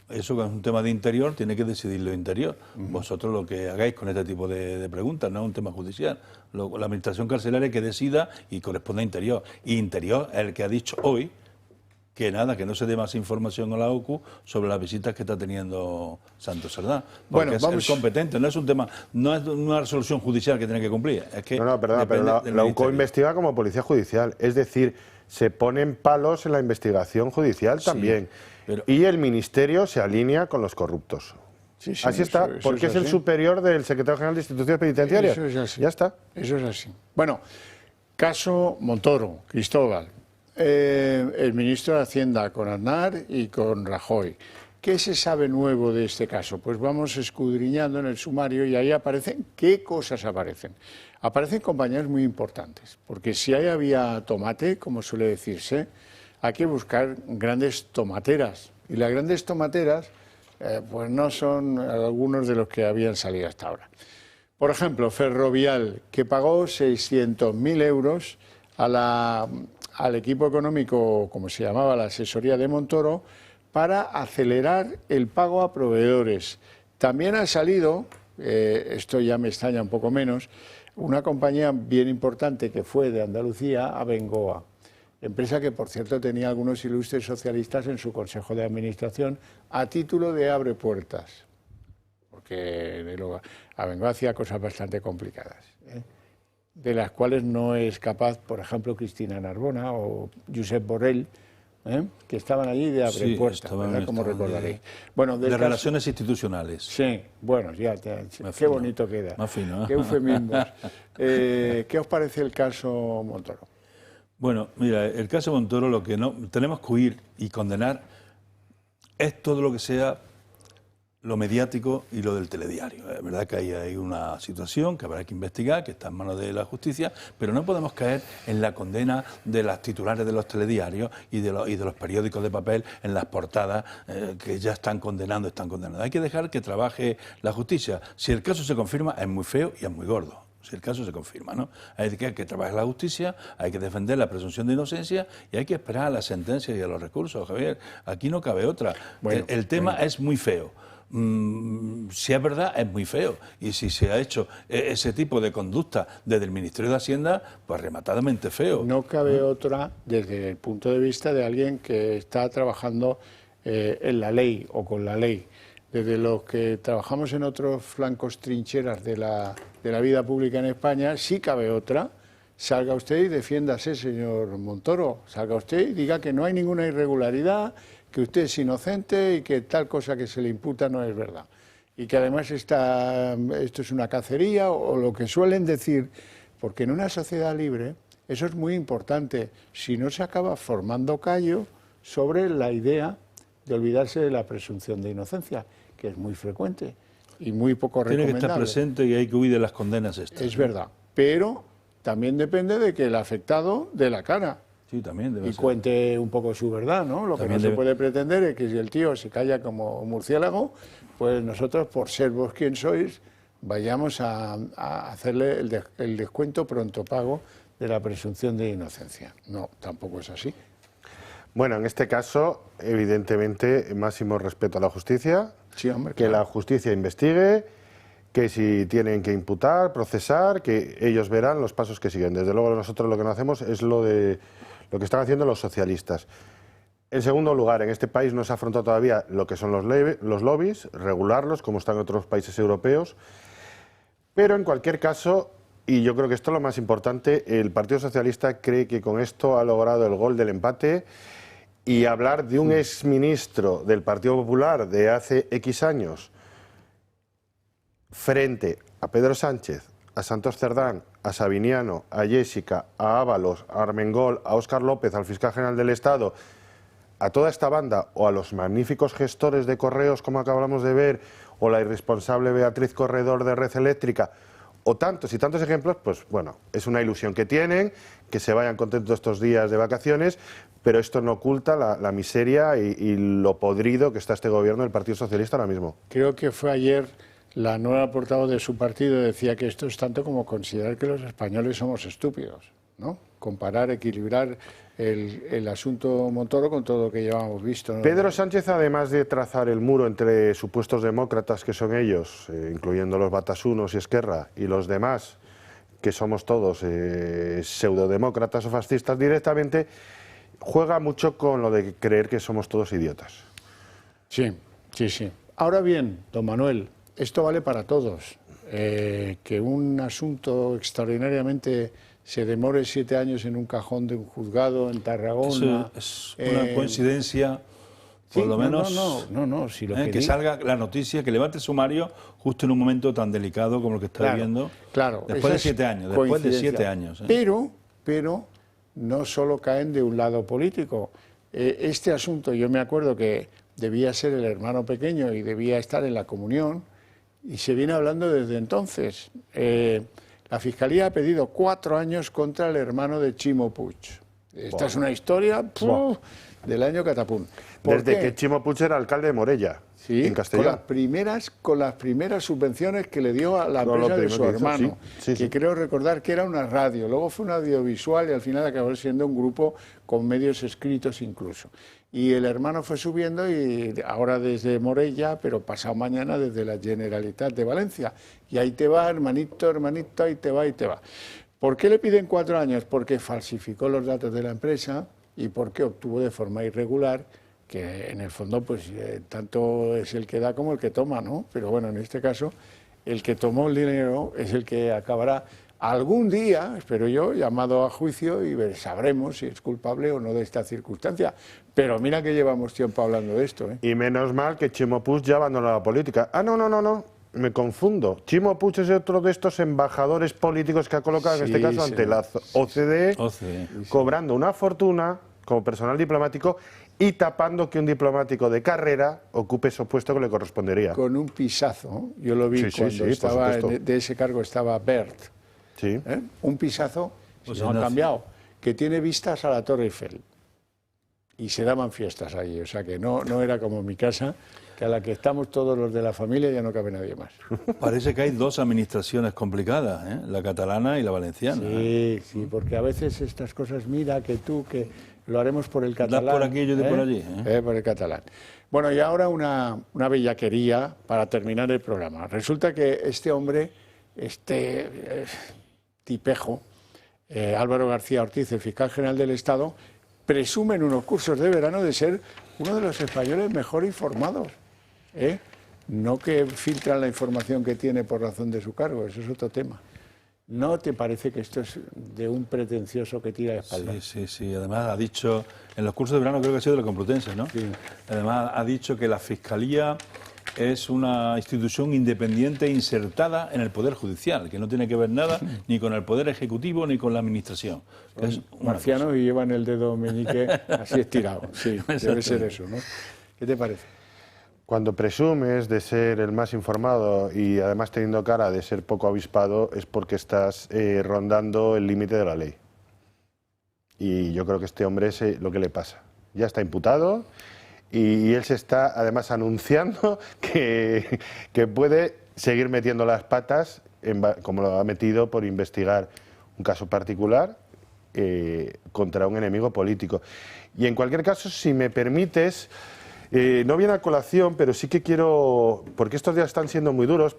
eso que es un tema de interior, tiene que decidirlo interior. Vosotros lo que hagáis con este tipo de preguntas, no es un tema judicial. La administración carcelaria que decida y corresponde a interior. Y interior es el que ha dicho hoy que nada, que no se dé más información a la OCU sobre las visitas que está teniendo Santos Cerdá. Porque bueno, es el competente, no es un tema, no es una resolución judicial que tiene que cumplir. Es que perdona, pero la UCO investiga como policía judicial, es decir, se ponen palos en la investigación judicial también. Sí, y el Ministerio se alinea con los corruptos. Sí, así está, porque es el superior del secretario general de instituciones penitenciarias. Eso es así. Ya está. Eso es así. Bueno, caso Montoro, Cristóbal. El ministro de Hacienda con Aznar y con Rajoy. ¿Qué se sabe nuevo de este caso? Pues vamos escudriñando en el sumario y ahí aparecen, ¿qué cosas aparecen? Aparecen compañías muy importantes, porque si ahí había tomate, como suele decirse, hay que buscar grandes tomateras. Y las grandes tomateras, pues no son algunos de los que habían salido hasta ahora. Por ejemplo, Ferrovial, que pagó 600.000 euros al equipo económico, como se llamaba, la asesoría de Montoro, para acelerar el pago a proveedores. También ha salido, esto ya me extraña un poco menos, una compañía bien importante que fue de Andalucía, Abengoa, empresa que, por cierto, tenía algunos ilustres socialistas en su consejo de administración a título de abre puertas, porque Abengoa hacía cosas bastante complicadas, de las cuales no es capaz, por ejemplo, Cristina Narbona o Josep Borrell, que estaban allí de abre puertas, ¿verdad? Como recordaréis. Bueno, de relaciones institucionales. Sí, bueno, ya, qué bonito queda. Más fino, ¿eh? Qué eufemismos. ¿Qué os parece el caso Montoro? Bueno, mira, el caso Montoro, lo que no tenemos que huir y condenar es todo lo que sea lo mediático y lo del telediario. Es verdad que hay una situación que habrá que investigar, que está en manos de la justicia, pero no podemos caer en la condena de las titulares de los telediarios y de los periódicos de papel en las portadas que ya están condenando. Hay que dejar que trabaje la justicia. Si el caso se confirma, es muy feo y es muy gordo. Si el caso se confirma, ¿no? Hay que trabajar la justicia, hay que defender la presunción de inocencia y hay que esperar a la sentencia y a los recursos, Javier. Aquí no cabe otra. Bueno, el tema es muy feo. Si es verdad, es muy feo. Y si se ha hecho ese tipo de conducta desde el Ministerio de Hacienda, pues rematadamente feo. No cabe otra desde el punto de vista de alguien que está trabajando en la ley o con la ley. Desde los que trabajamos en otros flancos trincheras de la vida pública en España, sí cabe otra. Salga usted y defiéndase, señor Montoro. Salga usted y diga que no hay ninguna irregularidad, que usted es inocente y que tal cosa que se le imputa no es verdad. Y que además esto es una cacería o lo que suelen decir, porque en una sociedad libre eso es muy importante. Si no se acaba formando callo sobre la idea de olvidarse de la presunción de inocencia, que es muy frecuente y muy poco recomendable. Tiene que estar presente y hay que huir de las condenas estas. Es verdad, pero también depende de que el afectado dé la cara. Sí, también debe y ser. Cuente un poco su verdad, ¿no? Lo también que no se puede pretender es que si el tío se calla como murciélago, pues nosotros, por ser vos quien sois, vayamos a hacerle el descuento pronto pago de la presunción de inocencia. No, tampoco es así. Bueno, en este caso, evidentemente, máximo respeto a la justicia, sí, hombre, que la justicia investigue, que si tienen que imputar, procesar, que ellos verán los pasos que siguen. Desde luego nosotros lo que no hacemos es lo que están haciendo los socialistas. En segundo lugar, en este país no se ha afrontado todavía lo que son los lobbies, regularlos, como están en otros países europeos, pero en cualquier caso, y yo creo que esto es lo más importante, el Partido Socialista cree que con esto ha logrado el gol del empate. Y hablar de un exministro del Partido Popular de hace X años frente a Pedro Sánchez, a Santos Cerdán, a Sabiniano, a Jessica, a Ábalos, a Armengol, a Óscar López, al fiscal general del Estado, a toda esta banda o a los magníficos gestores de correos como acabamos de ver, o la irresponsable Beatriz Corredor de Red Eléctrica, o tantos y tantos ejemplos, pues bueno, es una ilusión que tienen, que se vayan contentos estos días de vacaciones, pero esto no oculta la miseria y lo podrido que está este gobierno del Partido Socialista ahora mismo. Creo que fue ayer la nueva portavoz de su partido, decía que esto es tanto como considerar que los españoles somos estúpidos, ¿no? Comparar, equilibrar el asunto Montoro con todo lo que llevamos visto, ¿no? Pedro Sánchez, además de trazar el muro entre supuestos demócratas que son ellos, incluyendo los batasunos y Esquerra, y los demás, que somos todos pseudodemócratas o fascistas directamente, juega mucho con lo de creer que somos todos idiotas. Sí, sí, sí. Ahora bien, don Manuel, esto vale para todos. Que un asunto extraordinariamente se demore 7 años en un cajón de un juzgado en Tarragona. Eso es una coincidencia, por sí, lo menos, no, si lo que salga la noticia, que levante el sumario justo en un momento tan delicado como lo que está viviendo. Claro, después de 7 años. Después de 7 años. Pero no solo caen de un lado político. Este asunto, yo me acuerdo que debía ser el hermano pequeño y debía estar en la comunión, y se viene hablando desde entonces. La Fiscalía ha pedido 4 años contra el hermano de Chimo Puig. Esta es una historia del año catapum. Desde que Chimo Puig era alcalde de Morella, en Castellón. Con las primeras subvenciones que le dio a la empresa de su hermano, que creo recordar que era una radio, luego fue un audiovisual y al final acabó siendo un grupo con medios escritos incluso. Y el hermano fue subiendo y ahora desde Morella, pero pasado mañana desde la Generalitat de Valencia. Y ahí te va, hermanito, hermanito, ahí te va, ahí te va. ¿Por qué le piden 4 años? Porque falsificó los datos de la empresa y porque obtuvo de forma irregular, que en el fondo pues tanto es el que da como el que toma, ¿no? Pero bueno, en este caso, el que tomó el dinero es el que acabará algún día, espero yo, llamado a juicio y sabremos si es culpable o no de esta circunstancia. Pero mira que llevamos tiempo hablando de esto, ¿eh? Y menos mal que Chimo Puig ya abandonó la política. No, me confundo. Chimo Puig es otro de estos embajadores políticos que ha colocado, en este caso, ante la OCDE, cobrando una fortuna como personal diplomático y tapando que un diplomático de carrera ocupe ese puesto que le correspondería. Con un pisazo. Yo lo vi cuando estaba de ese cargo estaba Bert. Sí. Un pisazo, pues no ha cambiado, que tiene vistas a la Torre Eiffel. Y se daban fiestas allí, o sea que no era como mi casa, que a la que estamos todos los de la familia ya no cabe nadie más. Parece que hay 2 administraciones complicadas, la catalana y la valenciana. Sí, porque a veces estas cosas, mira, que tú, que lo haremos por el catalán. Das por aquí y yo por allí. Por el catalán. Bueno, y ahora una bellaquería para terminar el programa. Resulta que este hombre, tipejo, Álvaro García Ortiz, el fiscal general del Estado, presume en unos cursos de verano de ser uno de los españoles mejor informados. No que filtran la información que tiene por razón de su cargo, eso es otro tema. ¿No te parece que esto es de un pretencioso que tira de espalda? Sí. Además ha dicho, en los cursos de verano creo que ha sido de la Complutense, ¿no? Sí. Además ha dicho que la Fiscalía es una institución independiente insertada en el Poder Judicial, que no tiene que ver nada ni con el Poder Ejecutivo ni con la Administración. Es marciano y llevan el dedo meñique así estirado. Sí, debe ser eso, ¿no? ¿Qué te parece? Cuando presumes de ser el más informado y además teniendo cara de ser poco avispado es porque estás rondando el límite de la ley. Y yo creo que este hombre es lo que le pasa. Ya está imputado. Y él se está además anunciando que puede seguir metiendo las patas, como lo ha metido por investigar un caso particular contra un enemigo político. Y en cualquier caso, si me permites, no viene a colación, pero sí que quiero, porque estos días están siendo muy duros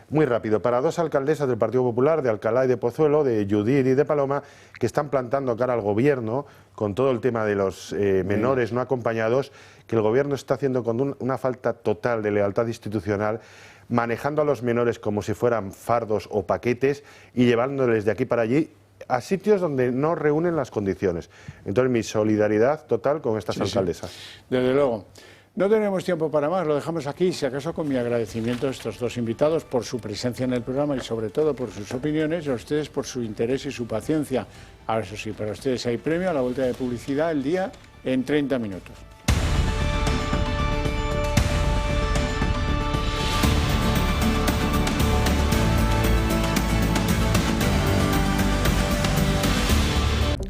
muy rápido, para 2 alcaldesas del Partido Popular, de Alcalá y de Pozuelo, de Judit y de Paloma, que están plantando cara al Gobierno con todo el tema de los menores no acompañados, que el Gobierno está haciendo con una falta total de lealtad institucional, manejando a los menores como si fueran fardos o paquetes y llevándoles de aquí para allí a sitios donde no reúnen las condiciones. Entonces, mi solidaridad total con estas alcaldesas. Desde luego. No tenemos tiempo para más, lo dejamos aquí, si acaso con mi agradecimiento a estos 2 invitados por su presencia en el programa y sobre todo por sus opiniones, y a ustedes por su interés y su paciencia. Ahora eso sí, para ustedes hay premio a la vuelta de publicidad el día en 30 minutos.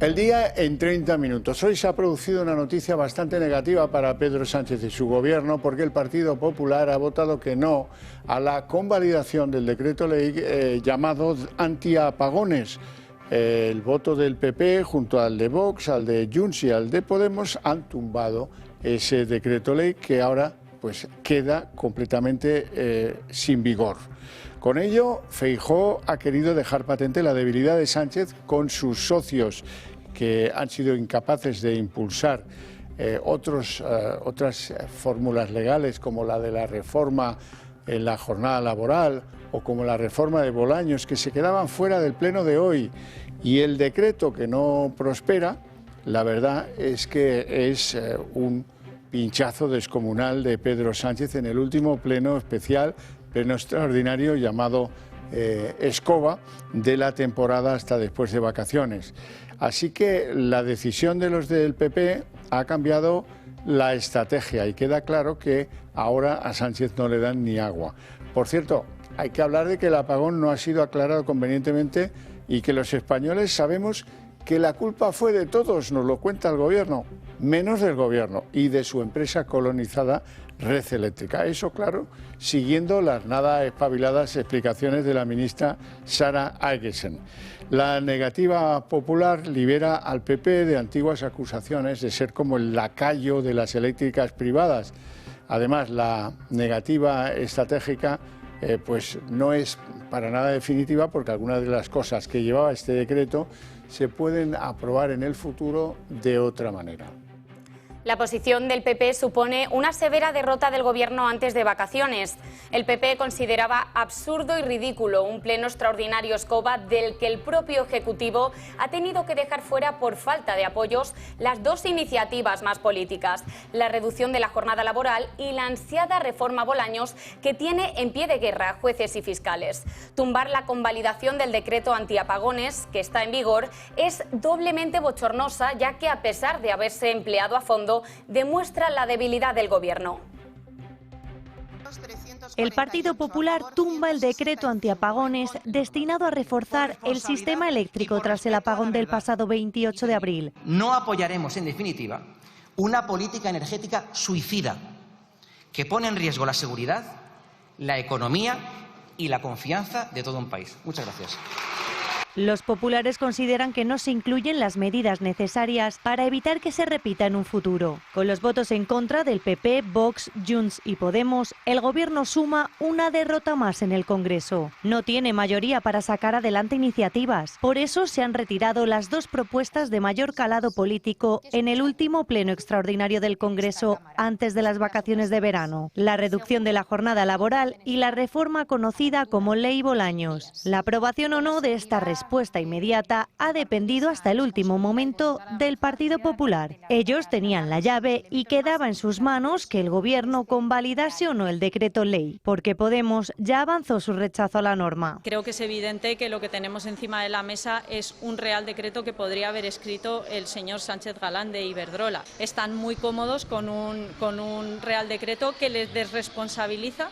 El día en 30 minutos. Hoy se ha producido una noticia bastante negativa para Pedro Sánchez y su gobierno porque el Partido Popular ha votado que no a la convalidación del decreto ley llamado antiapagones. El voto del PP junto al de Vox, al de Junts y al de Podemos han tumbado ese decreto ley que ahora pues queda completamente sin vigor. Con ello, Feijóo ha querido dejar patente la debilidad de Sánchez con sus socios que han sido incapaces de impulsar otras fórmulas legales como la de la reforma en la jornada laboral o como la reforma de Bolaños, que se quedaban fuera del pleno de hoy, y el decreto que no prospera, la verdad es que es un pinchazo descomunal de Pedro Sánchez en el último pleno especial, pleno extraordinario llamado Escoba, de la temporada hasta después de vacaciones. Así que la decisión de los del PP ha cambiado la estrategia y queda claro que ahora a Sánchez no le dan ni agua. Por cierto, hay que hablar de que el apagón no ha sido aclarado convenientemente y que los españoles sabemos que la culpa fue de todos, nos lo cuenta el Gobierno, menos del Gobierno y de su empresa colonizada Red Eléctrica. Eso, claro, siguiendo las nada espabiladas explicaciones de la ministra Sara Aigesen. La negativa popular libera al PP de antiguas acusaciones de ser como el lacayo de las eléctricas privadas. Además, la negativa estratégica pues no es para nada definitiva, porque algunas de las cosas que llevaba este decreto se pueden aprobar en el futuro de otra manera. La posición del PP supone una severa derrota del Gobierno antes de vacaciones. El PP consideraba absurdo y ridículo un pleno extraordinario Escoba del que el propio Ejecutivo ha tenido que dejar fuera por falta de apoyos las dos iniciativas más políticas, la reducción de la jornada laboral y la ansiada reforma Bolaños, que tiene en pie de guerra jueces y fiscales. Tumbar la convalidación del decreto antiapagones, que está en vigor, es doblemente bochornosa, ya que a pesar de haberse empleado a fondo, demuestra la debilidad del Gobierno. El Partido Popular tumba el decreto antiapagones destinado a reforzar el sistema eléctrico tras el apagón del pasado 28 de abril. No apoyaremos, en definitiva, una política energética suicida que pone en riesgo la seguridad, la economía y la confianza de todo un país. Muchas gracias. Los populares consideran que no se incluyen las medidas necesarias para evitar que se repita en un futuro. Con los votos en contra del PP, Vox, Junts y Podemos, el Gobierno suma una derrota más en el Congreso. No tiene mayoría para sacar adelante iniciativas. Por eso se han retirado las dos propuestas de mayor calado político en el último pleno extraordinario del Congreso antes de las vacaciones de verano: la reducción de la jornada laboral y la reforma conocida como Ley Bolaños. La aprobación o no de esta respuesta inmediata ha dependido hasta el último momento del Partido Popular. Ellos tenían la llave y quedaba en sus manos que el Gobierno convalidase o no el decreto ley, porque Podemos ya avanzó su rechazo a la norma. Creo que es evidente que lo que tenemos encima de la mesa es un real decreto que podría haber escrito el señor Sánchez Galán de Iberdrola. Están muy cómodos con un real decreto que les desresponsabiliza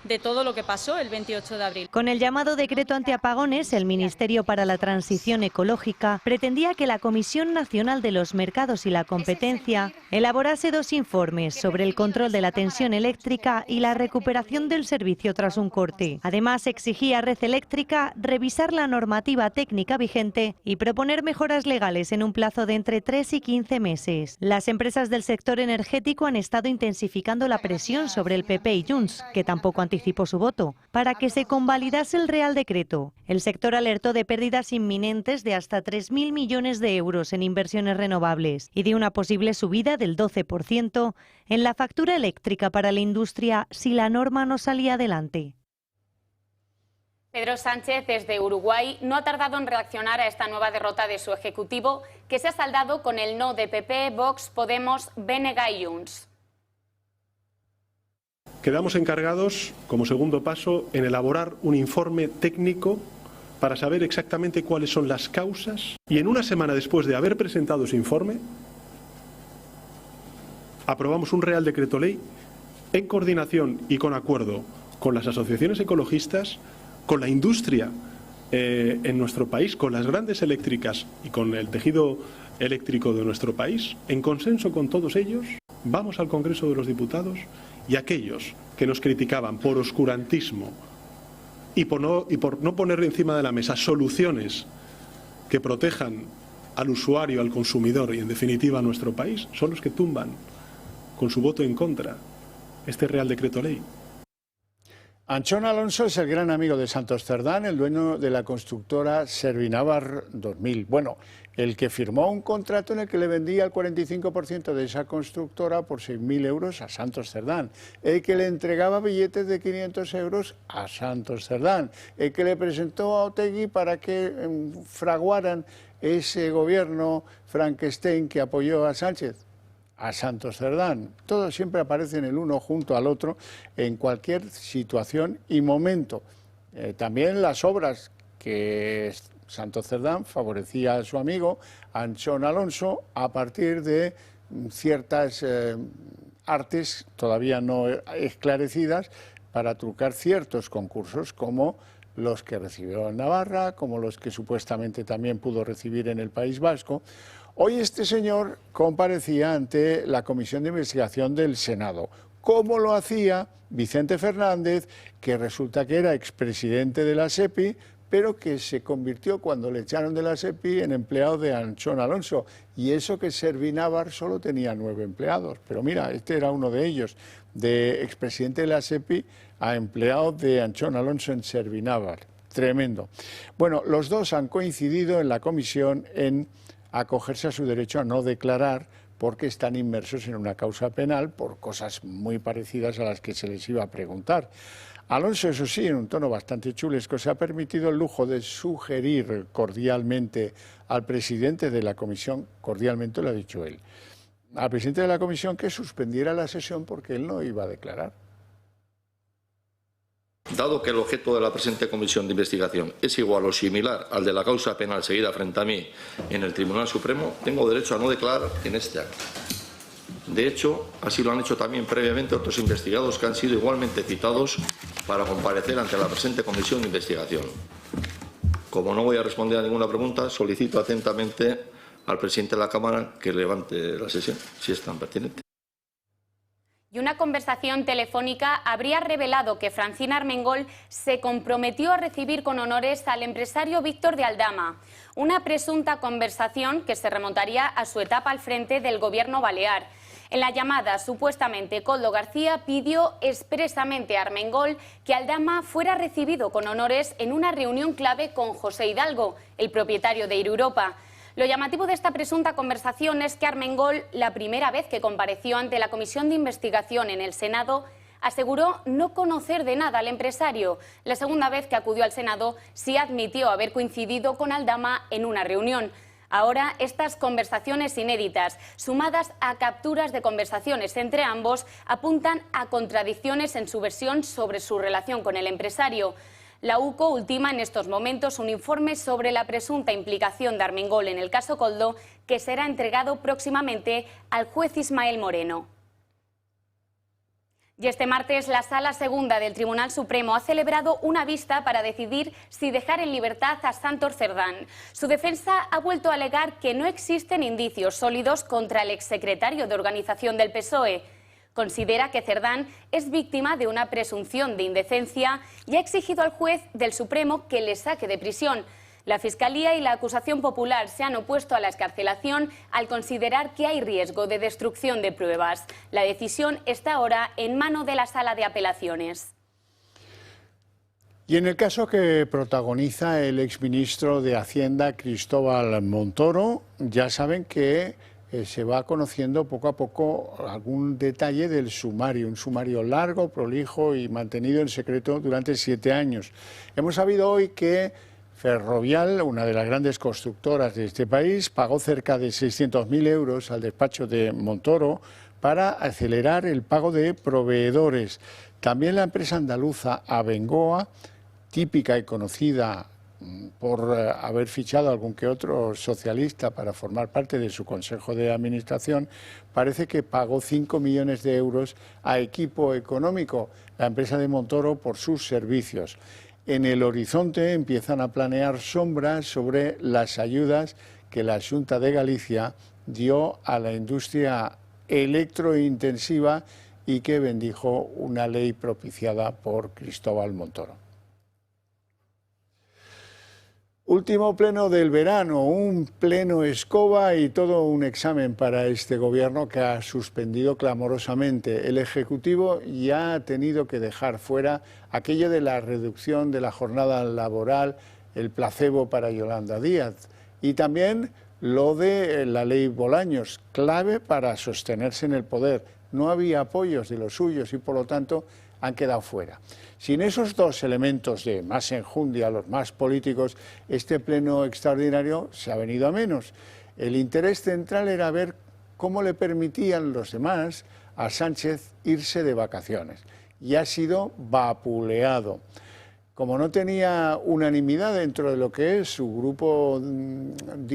de todo lo que pasó el 28 de abril. Con el llamado decreto antiapagones, el Ministerio para la Transición Ecológica pretendía que la Comisión Nacional de los Mercados y la Competencia elaborase dos informes sobre el control de la tensión eléctrica y la recuperación del servicio tras un corte. Además, exigía a Red Eléctrica revisar la normativa técnica vigente y proponer mejoras legales en un plazo de entre 3 y 15 meses. Las empresas del sector energético han estado intensificando la presión sobre el PP y Junts, que tampoco anticipó su voto, para que se convalidase el Real Decreto. El sector alertó de pérdidas inminentes de hasta 3.000 millones de euros en inversiones renovables y de una posible subida del 12% en la factura eléctrica para la industria si la norma no salía adelante. Pedro Sánchez, desde Uruguay, no ha tardado en reaccionar a esta nueva derrota de su Ejecutivo, que se ha saldado con el no de PP, Vox, Podemos, BNG y Junts. Quedamos encargados, como segundo paso, en elaborar un informe técnico para saber exactamente cuáles son las causas, y en una semana después de haber presentado ese informe, aprobamos un Real Decreto Ley en coordinación y con acuerdo con las asociaciones ecologistas, con la industria en nuestro país, con las grandes eléctricas y con el tejido eléctrico de nuestro país. En consenso con todos ellos, vamos al Congreso de los Diputados, y aquellos que nos criticaban por oscurantismo y por no poner encima de la mesa soluciones que protejan al usuario, al consumidor y en definitiva a nuestro país, son los que tumban con su voto en contra este Real Decreto Ley. Anchón Alonso es el gran amigo de Santos Cerdán, el dueño de la constructora Servinavar 2000. Bueno, el que firmó un contrato en el que le vendía el 45% de esa constructora por 6.000 euros a Santos Cerdán, el que le entregaba billetes de 500 euros a Santos Cerdán, el que le presentó a Otegi para que fraguaran ese gobierno Frankenstein que apoyó a Sánchez, a Santos Cerdán. Todos siempre aparecen el uno junto al otro en cualquier situación y momento. También las obras que Santos Cerdán favorecía a su amigo Anchón Alonso a partir de ciertas artes todavía no esclarecidas para trucar ciertos concursos, como los que recibió en Navarra, como los que supuestamente también pudo recibir en el País Vasco. Hoy este señor comparecía ante la Comisión de Investigación del Senado, como lo hacía Vicente Fernández, que resulta que era expresidente de la SEPI, pero que se convirtió, cuando le echaron de la SEPI, en empleado de Anchón Alonso. Y eso que Servinavar solo tenía 9 empleados. Pero mira, este era uno de ellos, de expresidente de la SEPI a empleado de Anchón Alonso en Servinavar. Tremendo. Bueno, los dos han coincidido en la comisión en acogerse a su derecho a no declarar, porque están inmersos en una causa penal por cosas muy parecidas a las que se les iba a preguntar. Alonso, eso sí, en un tono bastante chulesco, se ha permitido el lujo de sugerir cordialmente al presidente de la comisión, cordialmente lo ha dicho él, al presidente de la comisión, que suspendiera la sesión porque él no iba a declarar. Dado que el objeto de la presente comisión de investigación es igual o similar al de la causa penal seguida frente a mí en el Tribunal Supremo, tengo derecho a no declarar en este acto. De hecho, así lo han hecho también previamente otros investigados que han sido igualmente citados para comparecer ante la presente comisión de investigación. Como no voy a responder a ninguna pregunta, solicito atentamente al presidente de la Cámara que levante la sesión, si es tan pertinente. Y una conversación telefónica habría revelado que Francina Armengol se comprometió a recibir con honores al empresario Víctor de Aldama. Una presunta conversación que se remontaría a su etapa al frente del gobierno balear. En la llamada, supuestamente, Koldo García pidió expresamente a Armengol que Aldama fuera recibido con honores en una reunión clave con José Hidalgo, el propietario de Iruropa. Lo llamativo de esta presunta conversación es que Armengol, la primera vez que compareció ante la Comisión de Investigación en el Senado, aseguró no conocer de nada al empresario. La segunda vez que acudió al Senado sí admitió haber coincidido con Aldama en una reunión. Ahora, estas conversaciones inéditas, sumadas a capturas de conversaciones entre ambos, apuntan a contradicciones en su versión sobre su relación con el empresario. La UCO ultima en estos momentos un informe sobre la presunta implicación de Armengol en el caso Koldo, que será entregado próximamente al juez Ismael Moreno. Y este martes la Sala Segunda del Tribunal Supremo ha celebrado una vista para decidir si dejar en libertad a Santos Cerdán. Su defensa ha vuelto a alegar que no existen indicios sólidos contra el exsecretario de Organización del PSOE. Considera que Cerdán es víctima de una presunción de indecencia y ha exigido al juez del Supremo que le saque de prisión. La Fiscalía y la acusación popular se han opuesto a la excarcelación al considerar que hay riesgo de destrucción de pruebas. La decisión está ahora en manos de la Sala de Apelaciones. Y en el caso que protagoniza el exministro de Hacienda, Cristóbal Montoro, ya saben que se va conociendo poco a poco algún detalle del sumario, un sumario largo, prolijo y mantenido en secreto durante 7 años. Hemos sabido hoy que Ferrovial, una de las grandes constructoras de este país, pagó cerca de 600.000 euros al despacho de Montoro para acelerar el pago de proveedores. También la empresa andaluza Abengoa, típica y conocida por haber fichado a algún que otro socialista para formar parte de su consejo de administración, parece que pagó 5 millones de euros a Equipo Económico, la empresa de Montoro, por sus servicios. En el horizonte empiezan a planear sombras sobre las ayudas que la Xunta de Galicia dio a la industria electrointensiva y que bendijo una ley propiciada por Cristóbal Montoro. Último pleno del verano, un pleno escoba y todo un examen para este gobierno que ha suspendido clamorosamente. El Ejecutivo ya ha tenido que dejar fuera aquello de la reducción de la jornada laboral, el placebo para Yolanda Díaz, y también lo de la ley Bolaños, clave para sostenerse en el poder. No había apoyos de los suyos y por lo tanto han quedado fuera. Sin esos dos elementos de más enjundia, los más políticos, este pleno extraordinario se ha venido a menos. El interés central era ver cómo le permitían los demás a Sánchez irse de vacaciones. Y ha sido vapuleado. Como no tenía unanimidad dentro de lo que es su grupo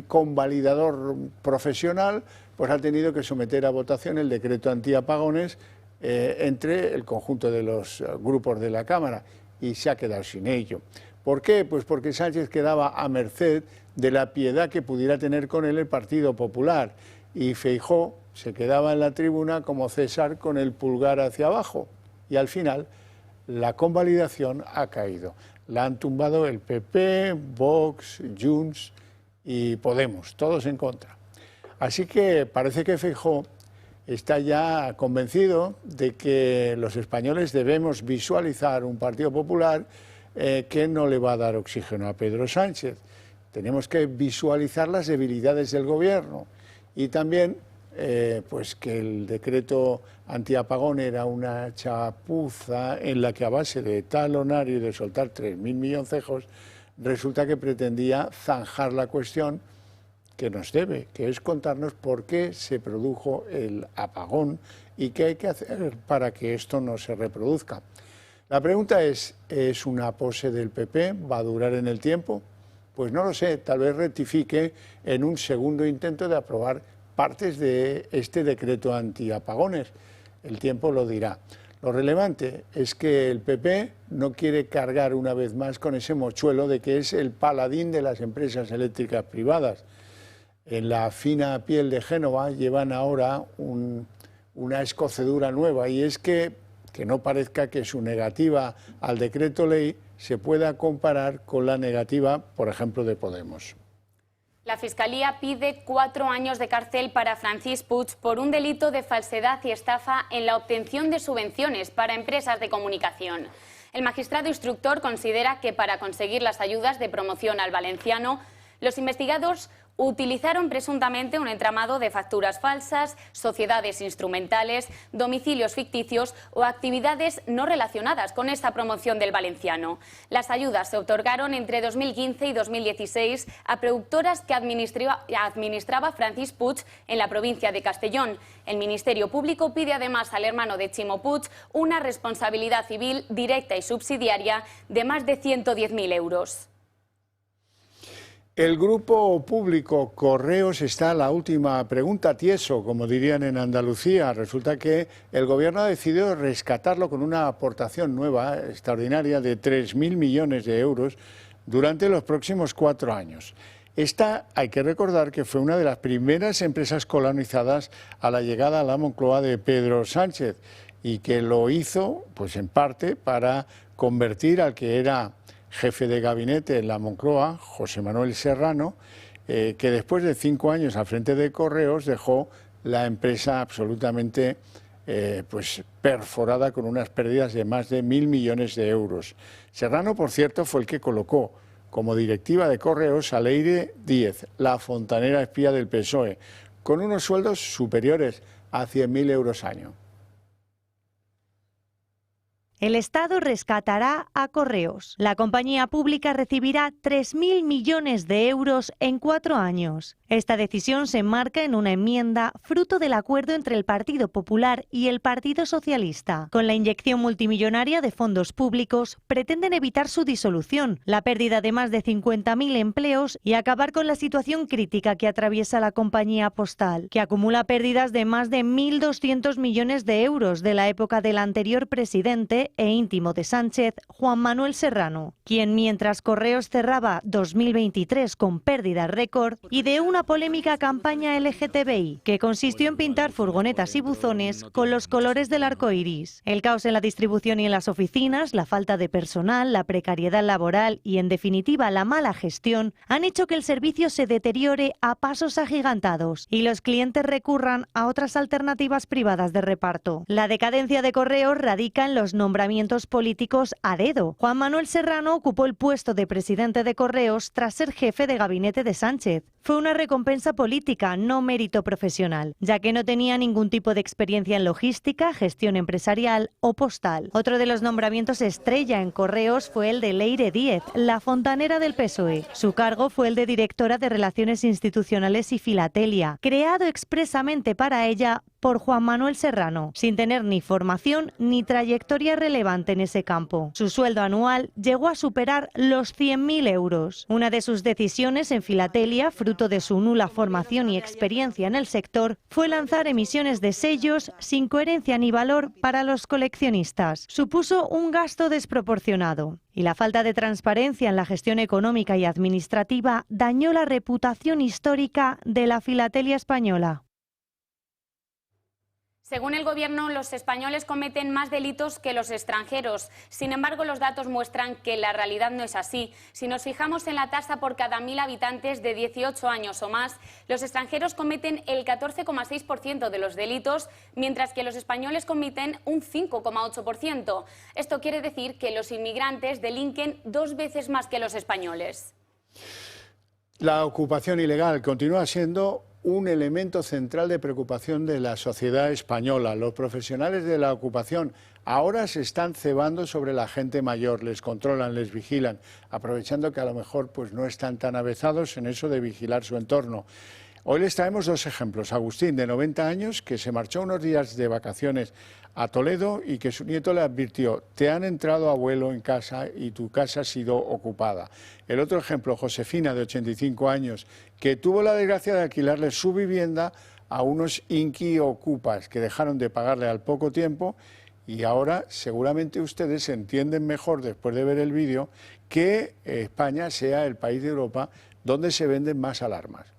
convalidador profesional, pues ha tenido que someter a votación el decreto antiapagones entre el conjunto de los grupos de la Cámara y se ha quedado sin ello. ¿Por qué? Pues porque Sánchez quedaba a merced de la piedad que pudiera tener con él el Partido Popular y Feijóo se quedaba en la tribuna como César con el pulgar hacia abajo y al final la convalidación ha caído. La han tumbado el PP, Vox, Junts y Podemos, todos en contra. Así que parece que Feijóo está ya convencido de que los españoles debemos visualizar un Partido Popular que no le va a dar oxígeno a Pedro Sánchez. Tenemos que visualizar las debilidades del gobierno y también pues que el decreto antiapagón era una chapuza en la que a base de talonar y de soltar 3.000 milloncejos resulta que pretendía zanjar la cuestión que nos debe, que es contarnos por qué se produjo el apagón y qué hay que hacer para que esto no se reproduzca. La pregunta ¿es una pose del PP? ¿Va a durar en el tiempo? Pues no lo sé, tal vez rectifique en un segundo intento de aprobar partes de este decreto antiapagones. El tiempo lo dirá. Lo relevante es que el PP no quiere cargar una vez más con ese mochuelo de que es el paladín de las empresas eléctricas privadas. En la fina piel de Génova llevan ahora una escocedura nueva y es que no parezca que su negativa al decreto ley se pueda comparar con la negativa, por ejemplo, de Podemos. La Fiscalía pide 4 años de cárcel para Francis Puig por un delito de falsedad y estafa en la obtención de subvenciones para empresas de comunicación. El magistrado instructor considera que para conseguir las ayudas de promoción al valenciano, los investigados utilizaron presuntamente un entramado de facturas falsas, sociedades instrumentales, domicilios ficticios o actividades no relacionadas con esta promoción del valenciano. Las ayudas se otorgaron entre 2015 y 2016 a productoras que administraba Francis Puig en la provincia de Castellón. El Ministerio Público pide además al hermano de Ximo Puig una responsabilidad civil directa y subsidiaria de más de 110.000 euros. El grupo público Correos está a la última pregunta tieso, como dirían en Andalucía. Resulta que el gobierno ha decidido rescatarlo con una aportación nueva, extraordinaria, de 3.000 millones de euros durante los próximos 4 años. Esta, hay que recordar que fue una de las primeras empresas colonizadas a la llegada a la Moncloa de Pedro Sánchez y que lo hizo, pues en parte, para convertir al que era jefe de gabinete en la Moncloa, José Manuel Serrano, que después de 5 años al frente de Correos dejó la empresa absolutamente pues perforada con unas pérdidas de más de 1.000 millones de euros. Serrano, por cierto, fue el que colocó como directiva de Correos a Leire Díez, la fontanera espía del PSOE, con unos sueldos superiores a 100.000 euros año. El Estado rescatará a Correos. La compañía pública recibirá 3.000 millones de euros en 4 años. Esta decisión se enmarca en una enmienda fruto del acuerdo entre el Partido Popular y el Partido Socialista. Con la inyección multimillonaria de fondos públicos, pretenden evitar su disolución, la pérdida de más de 50.000 empleos y acabar con la situación crítica que atraviesa la compañía postal, que acumula pérdidas de más de 1.200 millones de euros de la época del anterior presidente e íntimo de Sánchez, Juan Manuel Serrano, quien mientras Correos cerraba 2023 con pérdidas récord y de una polémica campaña LGTBI que consistió en pintar furgonetas y buzones con los colores del arco iris. El caos en la distribución y en las oficinas, la falta de personal, la precariedad laboral y, en definitiva, la mala gestión han hecho que el servicio se deteriore a pasos agigantados y los clientes recurran a otras alternativas privadas de reparto. La decadencia de Correos radica en los nombramientos políticos a dedo. Juan Manuel Serrano ocupó el puesto de presidente de Correos tras ser jefe de gabinete de Sánchez. Fue una recompensa política, no mérito profesional, ya que no tenía ningún tipo de experiencia en logística, gestión empresarial o postal. Otro de los nombramientos estrella en Correos fue el de Leire Díez, la fontanera del PSOE. Su cargo fue el de directora de Relaciones Institucionales y Filatelia, creado expresamente para ella por Juan Manuel Serrano, sin tener ni formación ni trayectoria relevante en ese campo. Su sueldo anual llegó a superar los 100.000 euros. Una de sus decisiones en Filatelia, fruto de su nula formación y experiencia en el sector, fue lanzar emisiones de sellos sin coherencia ni valor para los coleccionistas. Supuso un gasto desproporcionado. Y la falta de transparencia en la gestión económica y administrativa dañó la reputación histórica de la filatelia española. Según el Gobierno, los españoles cometen más delitos que los extranjeros. Sin embargo, los datos muestran que la realidad no es así. Si nos fijamos en la tasa por cada 1.000 habitantes de 18 años o más, los extranjeros cometen el 14,6% de los delitos, mientras que los españoles cometen un 5,8%. Esto quiere decir que los inmigrantes delinquen 2 veces más que los españoles. La ocupación ilegal continúa siendo un elemento central de preocupación de la sociedad española. Los profesionales de la ocupación ahora se están cebando sobre la gente mayor, les controlan, les vigilan, aprovechando que a lo mejor pues, no están tan avezados en eso de vigilar su entorno. Hoy les traemos 2 ejemplos. Agustín, de 90 años, que se marchó unos días de vacaciones a Toledo y que su nieto le advirtió: te han entrado abuelo en casa y tu casa ha sido ocupada. El otro ejemplo, Josefina, de 85 años, que tuvo la desgracia de alquilarle su vivienda a unos inquiocupas que dejaron de pagarle al poco tiempo, y ahora seguramente ustedes entienden mejor, después de ver el vídeo, que España sea el país de Europa donde se venden más alarmas.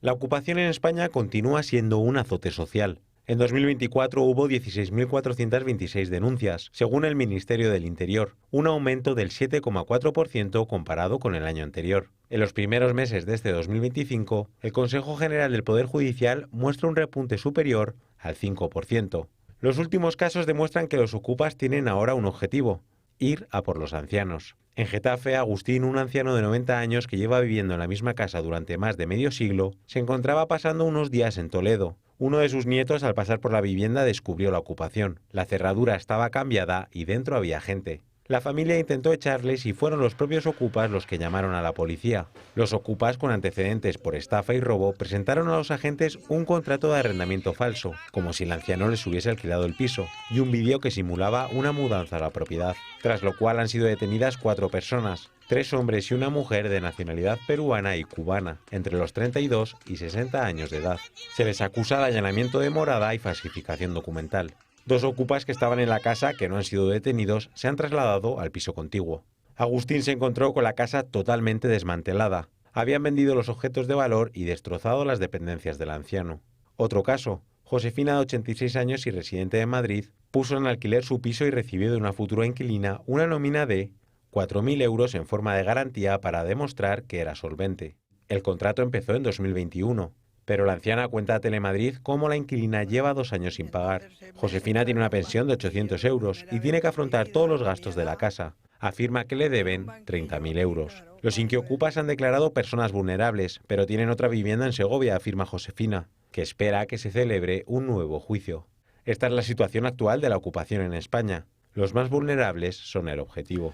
La ocupación en España continúa siendo un azote social. En 2024 hubo 16.426 denuncias, según el Ministerio del Interior, un aumento del 7,4% comparado con el año anterior. En los primeros meses de este 2025, el Consejo General del Poder Judicial muestra un repunte superior al 5%. Los últimos casos demuestran que los ocupas tienen ahora un objetivo: ir a por los ancianos. En Getafe, Agustín, un anciano de 90 años que lleva viviendo en la misma casa durante más de medio siglo, se encontraba pasando unos días en Toledo. Uno de sus nietos, al pasar por la vivienda, descubrió la ocupación. La cerradura estaba cambiada y dentro había gente. La familia intentó echarles y fueron los propios ocupas los que llamaron a la policía. Los ocupas, con antecedentes por estafa y robo, presentaron a los agentes un contrato de arrendamiento falso, como si el anciano les hubiese alquilado el piso, y un vídeo que simulaba una mudanza a la propiedad, tras lo cual han sido detenidas 4 personas, 3 hombres y una mujer de nacionalidad peruana y cubana, entre los 32 y 60 años de edad. Se les acusa de allanamiento de morada y falsificación documental. 2 ocupas que estaban en la casa, que no han sido detenidos, se han trasladado al piso contiguo. Agustín se encontró con la casa totalmente desmantelada. Habían vendido los objetos de valor y destrozado las dependencias del anciano. Otro caso: Josefina, de 86 años y residente de Madrid, puso en alquiler su piso y recibió de una futura inquilina una nómina de 4.000 euros en forma de garantía para demostrar que era solvente. El contrato empezó en 2021. Pero la anciana cuenta a Telemadrid cómo la inquilina lleva 2 años sin pagar. Josefina tiene una pensión de 800 euros y tiene que afrontar todos los gastos de la casa. Afirma que le deben 30.000 euros. Los inquiocupas han declarado personas vulnerables, pero tienen otra vivienda en Segovia, afirma Josefina, que espera a que se celebre un nuevo juicio. Esta es la situación actual de la ocupación en España. Los más vulnerables son el objetivo.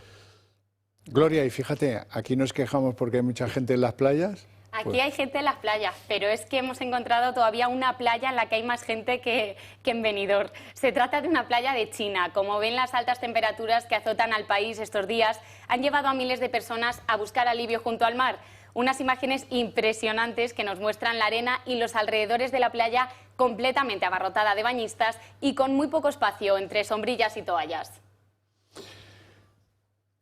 Gloria, y fíjate, aquí nos quejamos porque hay mucha gente en las playas. Aquí hay gente en las playas, pero es que hemos encontrado todavía una playa en la que hay más gente que en Benidorm. Se trata de una playa de China. Como ven, las altas temperaturas que azotan al país estos días han llevado a miles de personas a buscar alivio junto al mar. Unas imágenes impresionantes que nos muestran la arena y los alrededores de la playa completamente abarrotada de bañistas y con muy poco espacio entre sombrillas y toallas.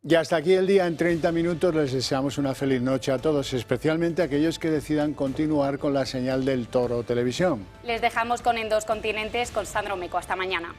Y hasta aquí el día en 30 minutos. Les deseamos una feliz noche a todos, especialmente a aquellos que decidan continuar con la señal del Toro Televisión. Les dejamos con En Dos Continentes con Sandro Meco. Hasta mañana.